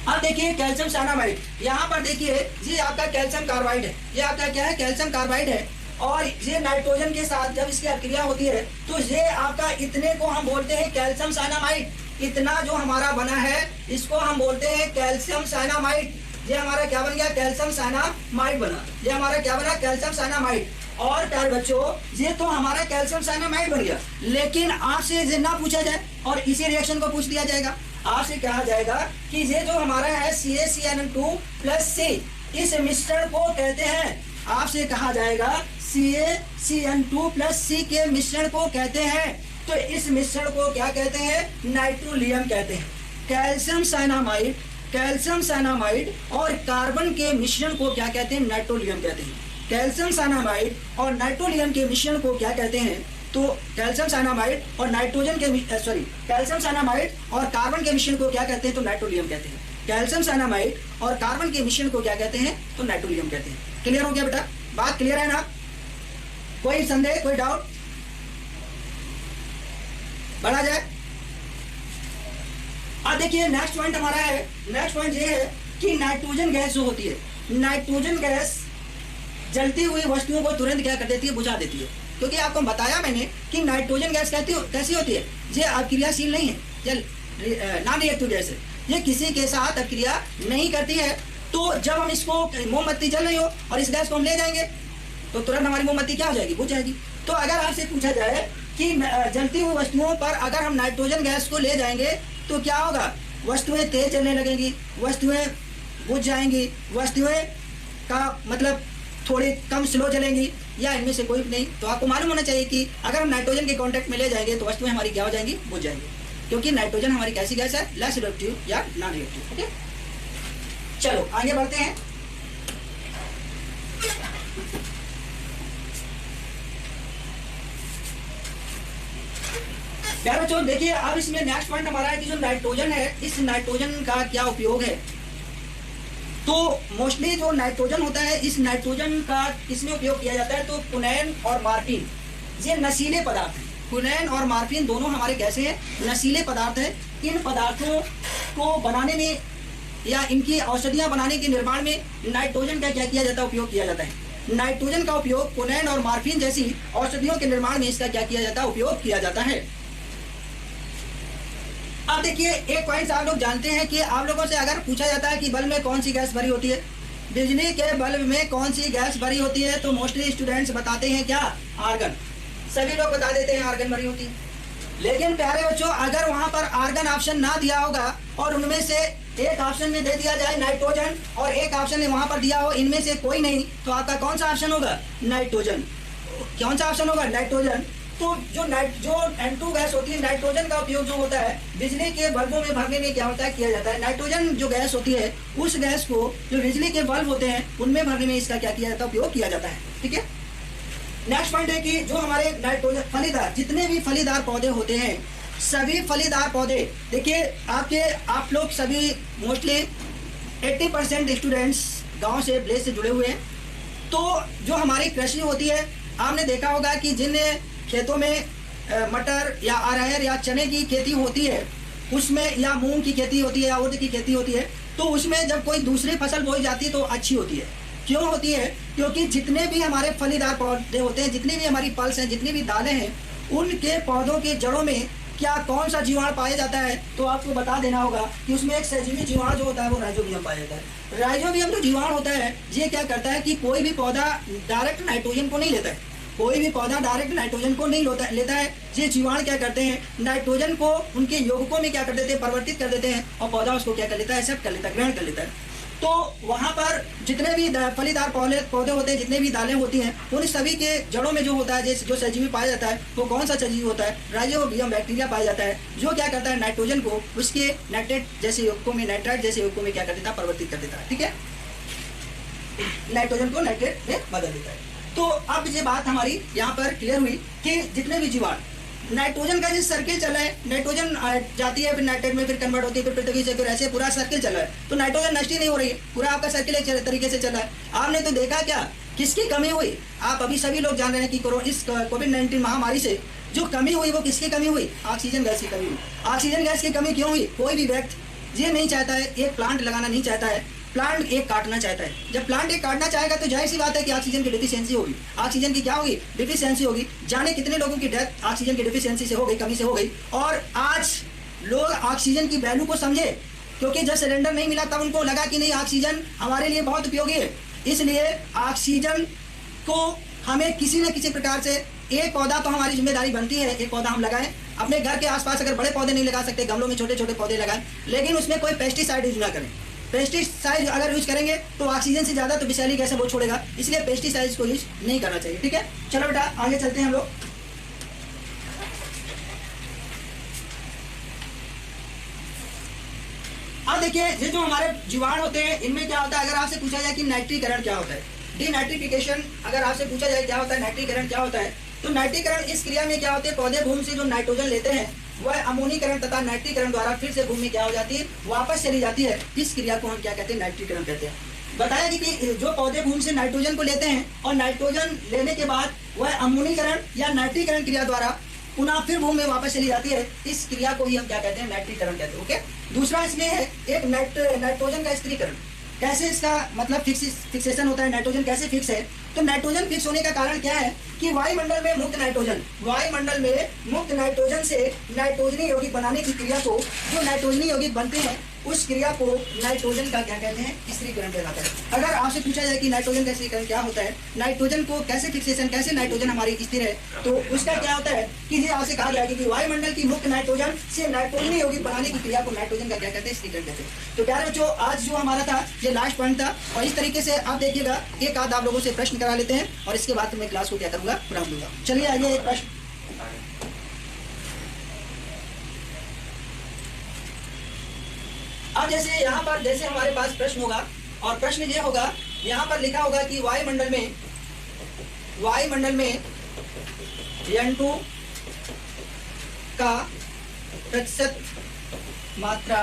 अब देखिए कैल्शियम साइनामाइड, यहाँ पर देखिए ये आपका कैल्शियम कार्बाइड है, ये आपका क्या है? कैल्शियम कार्बाइड है। और ये नाइट्रोजन के साथ जब इसकी अक्रिया होती है तो ये आपका इतने को हम बोलते हैं कैल्शियम साइनामाइड। इतना जो हमारा बना है इसको हम बोलते हैं कैल्शियम साइनामाइड। ये हमारा क्या बन गया? कैल्शियम साइनामाइड बना। ये हमारा क्या बना? Calcium cyanamide. और प्यारे बच्चों ये तो हमारा कैल्शियम साइनामाइड बन गया, लेकिन आपसे ये ना पूछा जाए और इसी रिएक्शन को पूछ दिया जाएगा। आपसे कहा जाएगा कि ये जो हमारा है CaCN2+C, इस मिश्रण को कहते हैं, आपसे कहा जाएगा CaCN2+C के मिश्रण को कहते हैं। तो इस मिश्रण को क्या कहते हैं? नाइट्रोलियम कहते हैं। कैल्शियम साइनामाइड और कार्बन के मिश्रण को क्या कहते हैं? नाइट्रोलियम कहते हैं। कैल्शियम साइनामाइड और नाइट्रोलियम के मिश्रण को क्या कहते हैं? तो कैल्शियम साइनामाइड और कैल्शियम साइनामाइड और कार्बन के मिश्रण को क्या कहते हैं? तो नाइट्रोलियम कहते हैं। कैल्शियम साइनामाइड और कार्बन के मिश्रण को क्या कहते हैं? तो नाइट्रोलियम कहते हैं। क्लियर हो गया बेटा? बात क्लियर है ना? कोई संदेह, कोई डाउट? बढ़ा जाए। अब देखिए नेक्स्ट पॉइंट हमारा है, नेक्स्ट पॉइंट ये है कि नाइट्रोजन गैस जो होती है, नाइट्रोजन गैस जलती हुई वस्तुओं को तुरंत क्या कर देती है? बुझा देती है। क्योंकि आपको बताया मैंने कि नाइट्रोजन गैस कैसी होती है? ये अक्रियाशील नहीं है, ये नॉन रिएक्टिव गैस है, ये किसी के साथ अक्रिया नहीं करती है। तो जब हम इसको मोमबत्ती जल रही हो और इस गैस को हम ले जाएंगे तो तुरंत हमारी मोमबत्ती क्या हो जाएगी? बुझ जाएगी। तो अगर आपसे पूछा जाए कि जलती हुई वस्तुओं पर अगर हम नाइट्रोजन गैस को ले जाएंगे तो क्या होगा? वस्तुएं तेज जलने लगेंगी, वस्तुएं बुझ जाएंगी, वस्तुएं का मतलब थोड़ी कम स्लो जलेंगी या इनमें से कोई भी नहीं। तो आपको मालूम होना चाहिए कि अगर हम नाइट्रोजन के कांटेक्ट में ले जाएंगे तो वस्तुएं हमारी क्या हो जाएंगी? बुझ जाएंगी। क्योंकि नाइट्रोजन हमारी कैसी गैस है? लेस रिएक्टिव या नॉन रिएक्टिव। ओके, चलो आगे बढ़ते हैं। प्यारे बच्चों देखिए अब इसमें नेक्स्ट पॉइंट हमारा है कि जो नाइट्रोजन है, इस नाइट्रोजन का क्या उपयोग है। तो मोस्टली जो नाइट्रोजन होता है, इस नाइट्रोजन का किसमें उपयोग किया जाता है? तो कुनैन और मार्फिन, ये नशीले पदार्थ हैं। कुनैन और मार्फिन दोनों हमारे कैसे हैं? नशीले पदार्थ हैं। इन पदार्थों को बनाने में या इनकी औषधियां बनाने के निर्माण में नाइट्रोजन का क्या किया जाता है? उपयोग किया जाता है। नाइट्रोजन का उपयोग कुनैन और मार्फिन जैसी औषधियों के निर्माण में इसका क्या किया जाता है? उपयोग किया जाता है। अब देखिए एक पॉइंट आप लोग जानते हैं कि आप लोगों से अगर पूछा जाता है कि बल्ब में कौन सी गैस भरी होती है, बिजली के बल्ब में कौन सी गैस भरी होती है, तो मोस्टली स्टूडेंट्स बताते हैं क्या? आर्गन। सभी लोग बता देते हैं आर्गन भरी होती है। लेकिन प्यारे बच्चों अगर वहां पर आर्गन ऑप्शन ना दिया होगा और उनमें से एक ऑप्शन में दे दिया जाए नाइट्रोजन और एक ऑप्शन में वहां पर दिया हो इनमें से कोई नहीं, तो आपका कौन सा ऑप्शन होगा? नाइट्रोजन। कौन सा ऑप्शन होगा? नाइट्रोजन। तो जो N2 गैस होती है, नाइट्रोजन का उपयोग जो होता है बिजली के बल्बों में भरने में क्या होता है? किया जाता है। नाइट्रोजन जो गैस होती है उस गैस को जो बिजली के बल्ब होते हैं उनमें भरने में इसका क्या किया जाता है? उपयोग किया जाता है। ठीक है। नेक्स्ट पॉइंट है कि जो हमारे नाइट्रोजन फलीदार, जितने भी फलीदार पौधे होते हैं, सभी फलीदार पौधे देखिए आप लोग सभी मोस्टली 80% स्टूडेंट्स गाँव से विलेज से जुड़े हुए हैं। तो जो हमारी कृषि होती है, आपने देखा होगा कि जिन खेतों में मटर या अरहर या चने की खेती होती है, उसमें या मूंग की खेती होती है या उड़द की खेती होती है, तो उसमें जब कोई दूसरी फसल बोई जाती है तो अच्छी होती है। क्यों होती है? क्योंकि जितने भी हमारे फलीदार पौधे होते हैं, जितनी भी हमारी पल्स हैं, जितनी भी दालें हैं, उनके पौधों के जड़ों में क्या कौन सा जीवाणु पाया जाता है? तो आपको बता देना होगा कि उसमें एक सहजीवी जीवाणु जो होता है वो राइजोबियम पाया जाता है। राइजोबियम जो जीवाणु होता है ये क्या करता है कि कोई भी पौधा डायरेक्ट नाइट्रोजन को नहीं लेता है, कोई भी पौधा डायरेक्ट नाइट्रोजन को नहीं लेता है। ये जीवाणु क्या करते हैं? नाइट्रोजन को उनके यौगिकों में क्या कर देते हैं? परिवर्तित कर देते हैं और पौधा उसको क्या कर लेता है? एक्सेप्ट कर लेता है, ग्रहण कर लेता है। तो वहाँ पर जितने भी फलीदार पौधे होते हैं, जितने भी दालें होती हैं, उन सभी के जड़ों में जो होता है, जो सजीवी पाया जाता है, वो कौन सा सजीवी होता है? राइजोबियम बैक्टीरिया पाया जाता है, जो क्या करता है? नाइट्रोजन को उसके नाइट्रेट जैसे यौगिकों में, नाइट्राइट जैसे यौगिकों में क्या कर देता है? परिवर्तित कर देता है। ठीक है। नाइट्रोजन को नाइट्रेट में बदल देता है। तो अब ये बात हमारी यहाँ पर क्लियर हुई कि जितने भी जीवाणु नाइट्रोजन का जो सर्किल चला है, नाइट्रोजन जाती है फिर नाइट्रेट में फिर कन्वर्ट होती है फिर पृथ्वी से फिर ऐसे पूरा सर्किल चला है, तो नाइट्रोजन नष्ट ही नहीं हो रही है, पूरा आपका सर्किल एक तरीके से चला है। आपने तो देखा क्या किसकी कमी हुई, आप अभी सभी लोग जान रहे हैं कि इस कोविड-19 महामारी से जो कमी हुई वो किसकी कमी हुई, ऑक्सीजन गैस की कमी हुई। ऑक्सीजन गैस की कमी क्यों हुई, कोई भी व्यक्ति ये नहीं चाहता है, एक प्लांट लगाना नहीं चाहता है, प्लांट एक काटना चाहता है। जब प्लांट एक काटना चाहेगा तो जाहिर सी बात है कि ऑक्सीजन की डिफिशियंसी होगी, ऑक्सीजन की क्या होगी, डिफिशियंसी होगी। जाने कितने लोगों की डेथ ऑक्सीजन की डिफिशियंसी से हो गई, कमी से हो गई। और आज लोग ऑक्सीजन की वैल्यू को समझे, क्योंकि जब सिलेंडर नहीं मिला तब उनको लगा कि नहीं ऑक्सीजन हमारे लिए बहुत उपयोगी है, इसलिए ऑक्सीजन को हमें किसी न किसी प्रकार से एक पौधा तो हमारी जिम्मेदारी बनती है, एक पौधा हम लगाएं। अपने घर के आसपास अगर बड़े पौधे नहीं लगा सकते, गमलों में छोटे छोटे पौधे लगाएं, लेकिन उसमें कोई पेस्टिसाइड यूज ना करें। पेस्टिसाइड अगर यूज करेंगे तो ऑक्सीजन से ज़्यादा तो विषैली गैस वो छोड़ेगा, इसलिए पेस्टिसाइड्स को यूज नहीं करना चाहिए। ठीक है, चलो बेटा आगे चलते हैं हम लोग। अब देखिए ये जो हमारे जीवाणु होते हैं इनमें क्या होता है, अगर आपसे पूछा जाए कि नाइट्रीकरण क्या होता है, डीनाइट्रिफिकेशन, अगर आपसे पूछा जाए क्या होता है, नाइट्रीकरण क्या होता है, तो नाइट्रीकरण इस क्रिया में क्या होते हैं, पौधे भूमि से जो नाइट्रोजन लेते हैं वह अमोनीकरण तथा नाइट्रीकरण द्वारा फिर से भूमि में क्या हो जाती है, वापस चली जाती है। इस क्रिया को हम क्या कहते हैं, नाइट्रीकरण कहते हैं। बताया कि जो पौधे भूमि से नाइट्रोजन को लेते हैं और नाइट्रोजन लेने के बाद वह अमोनीकरण या नाइट्रीकरण क्रिया द्वारा पुनः फिर भूमि में वापस चली जाती है, इस क्रिया को ही हम क्या कहते हैं, नाइट्रीकरण कहते हैं। ओके, दूसरा इसमें है एक नाइट्रोजन का स्थिरीकरण। कैसे इसका मतलब फिक्सेशन होता है, नाइट्रोजन कैसे फिक्स है, तो नाइट्रोजन फिक्स होने का कारण क्या है कि वायुमंडल में मुक्त नाइट्रोजन से नाइट्रोजनी यौगिक बनाने की क्रिया को, जो नाइट्रोजनी यौगिक बनते हैं उस क्रिया को नाइट्रोजन का क्या कहते हैं, स्थिरीकरण कहलाता है। अगर आपसे पूछा जाए कि नाइट्रोजन का स्थिरीकरण क्या होता है, नाइट्रोजन को कैसे फिक्सेशन, कैसे नाइट्रोजन हमारी स्थिर है, तो उसका क्या होता है कि ये आपसे कहा गया कि वायुमंडल की मुक्त नाइट्रोजन से नाइट्रोजनी यौगिक बनाने की क्रिया को नाइट्रोजन का क्या कहते हैं, स्थिरीकरण कहते हैं। तो प्यारे बच्चों आज जो हमारा था ये लास्ट पॉइंट था, और इस तरीके से आप देखिएगा एक आध आप लोगों से प्रश्न करा लेते हैं और इसके बाद मैं क्लास को क्या करूंगा, पूरा दूंगा। चलिए आइए एक प्रश्न। अब जैसे यहाँ पर जैसे हमारे पास प्रश्न होगा और प्रश्न ये होगा, यहाँ पर लिखा होगा कि वायुमंडल में N2 का प्रतिशत मात्रा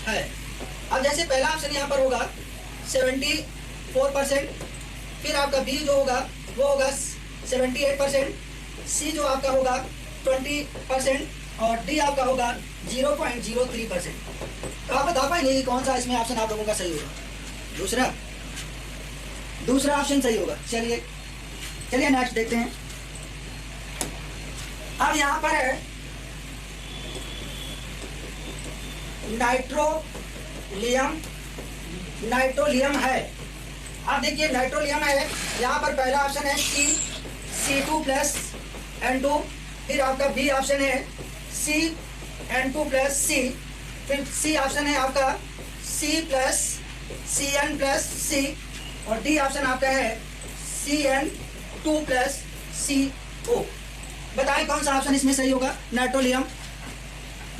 है। अब जैसे पहला ऑप्शन यहाँ पर होगा 74%, फिर आपका बी जो होगा वो होगा 78%, सी जो आपका होगा 20% और डी आपका होगा 0.03%। तो आप बता पाएंगे कि कौन सा इसमें ऑप्शन आप लोगों का सही होगा, दूसरा ऑप्शन सही होगा। चलिए नेक्स्ट देखते हैं। अब यहाँ पर है नाइट्रोलियम है। अब देखिए नाइट्रोलियम है, यहाँ पर पहला ऑप्शन है C2+N2, फिर आपका बी ऑप्शन है CN2+C, फिर सी ऑप्शन है आपका C+CN+C और डी ऑप्शन आपका है CN2+CO। बताएं कौन सा ऑप्शन इसमें सही होगा, नाइट्रोलियम।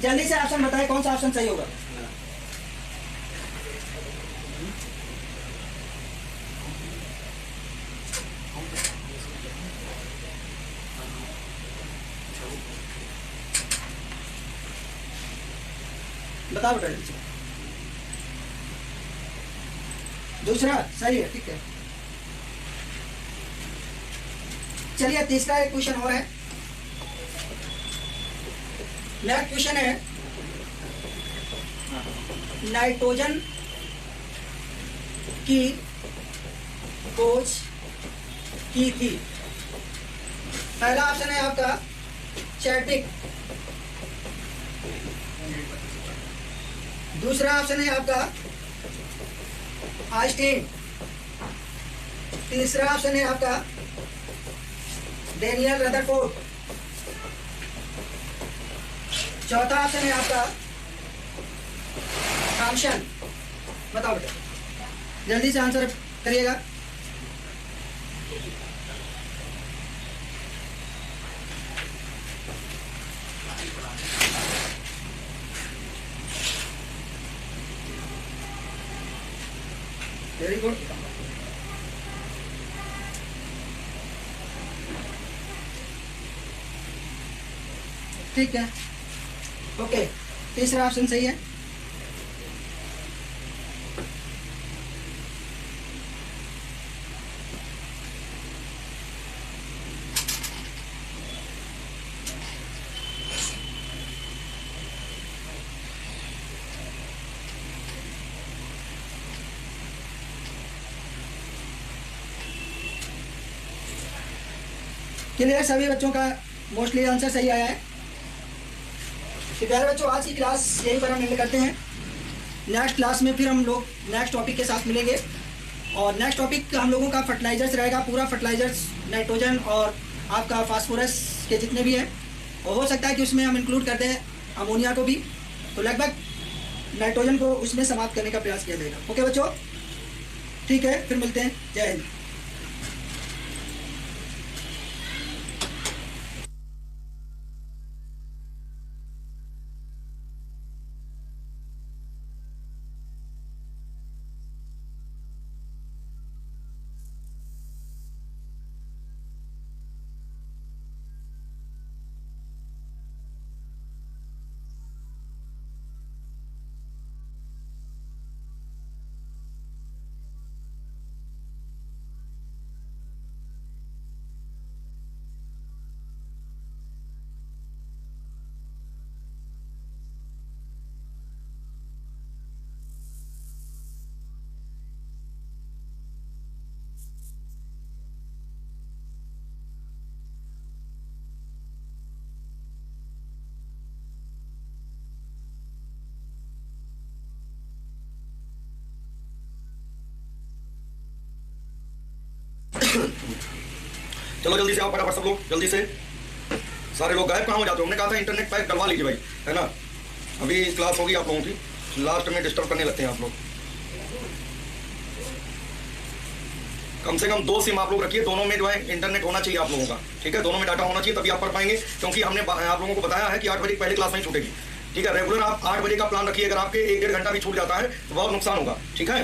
जल्दी से ऑप्शन बताएं कौन सा ऑप्शन सही होगा। बताओ बेटा, दूसरा सही है, ठीक है। चलिए तीसरा एक क्वेश्चन और है। नेक्स्ट क्वेश्चन है नाइट्रोजन की खोज की थी। पहला ऑप्शन है आपका चैडविक, दूसरा ऑप्शन है आपका आइंस्टीन, तीसरा ऑप्शन है आपका डेनियल रदरफोर्ड, चौथा ऑप्शन है आपका थॉमसन। बताओ बेटा, जल्दी से आंसर करिएगा। Very good. ठीक है, ओके, तीसरा ऑप्शन सही है। क्लियर, सभी बच्चों का मोस्टली आंसर सही आया है। तो प्यारे बच्चों, आज की क्लास यहीं पर हम एंड करते हैं। नेक्स्ट क्लास में फिर हम लोग नेक्स्ट टॉपिक के साथ मिलेंगे, और नेक्स्ट टॉपिक हम लोगों का फर्टिलाइजर्स रहेगा। पूरा फर्टिलाइजर्स, नाइट्रोजन और आपका फास्फोरस के जितने भी हैं, और हो सकता है कि उसमें हम इंक्लूड कर दें अमोनिया को भी, तो लगभग नाइट्रोजन को उसमें समाप्त करने का प्रयास किया जाएगा। ओके बच्चों, ठीक है, फिर मिलते हैं। जय हिंद। चलो जल्दी से आओ फटाफट सब लोग, जल्दी से। सारे लोग गायब कहाँ हो जाते हो? हमने कहा था इंटरनेट पैक डलवा लीजिए भाई, है ना। अभी क्लास होगी आप लोगों की, लास्ट में डिस्टर्ब करने लगते हैं आप लोग। कम से कम 2 सिम आप लोग रखिए, दोनों में जो है इंटरनेट होना चाहिए आप लोगों का, ठीक है। दोनों में डाटा होना चाहिए, तभी आप पढ़ पाएंगे। क्योंकि हमने आप लोगों को बताया है कि 8 बजे पहले क्लास नहीं छूटेगी, ठीक है। रेगुलर आप 8 बजे का प्लान रखिए। अगर आपके 1-1.5 घंटा भी छूट जाता है तो बहुत नुकसान होगा, ठीक है।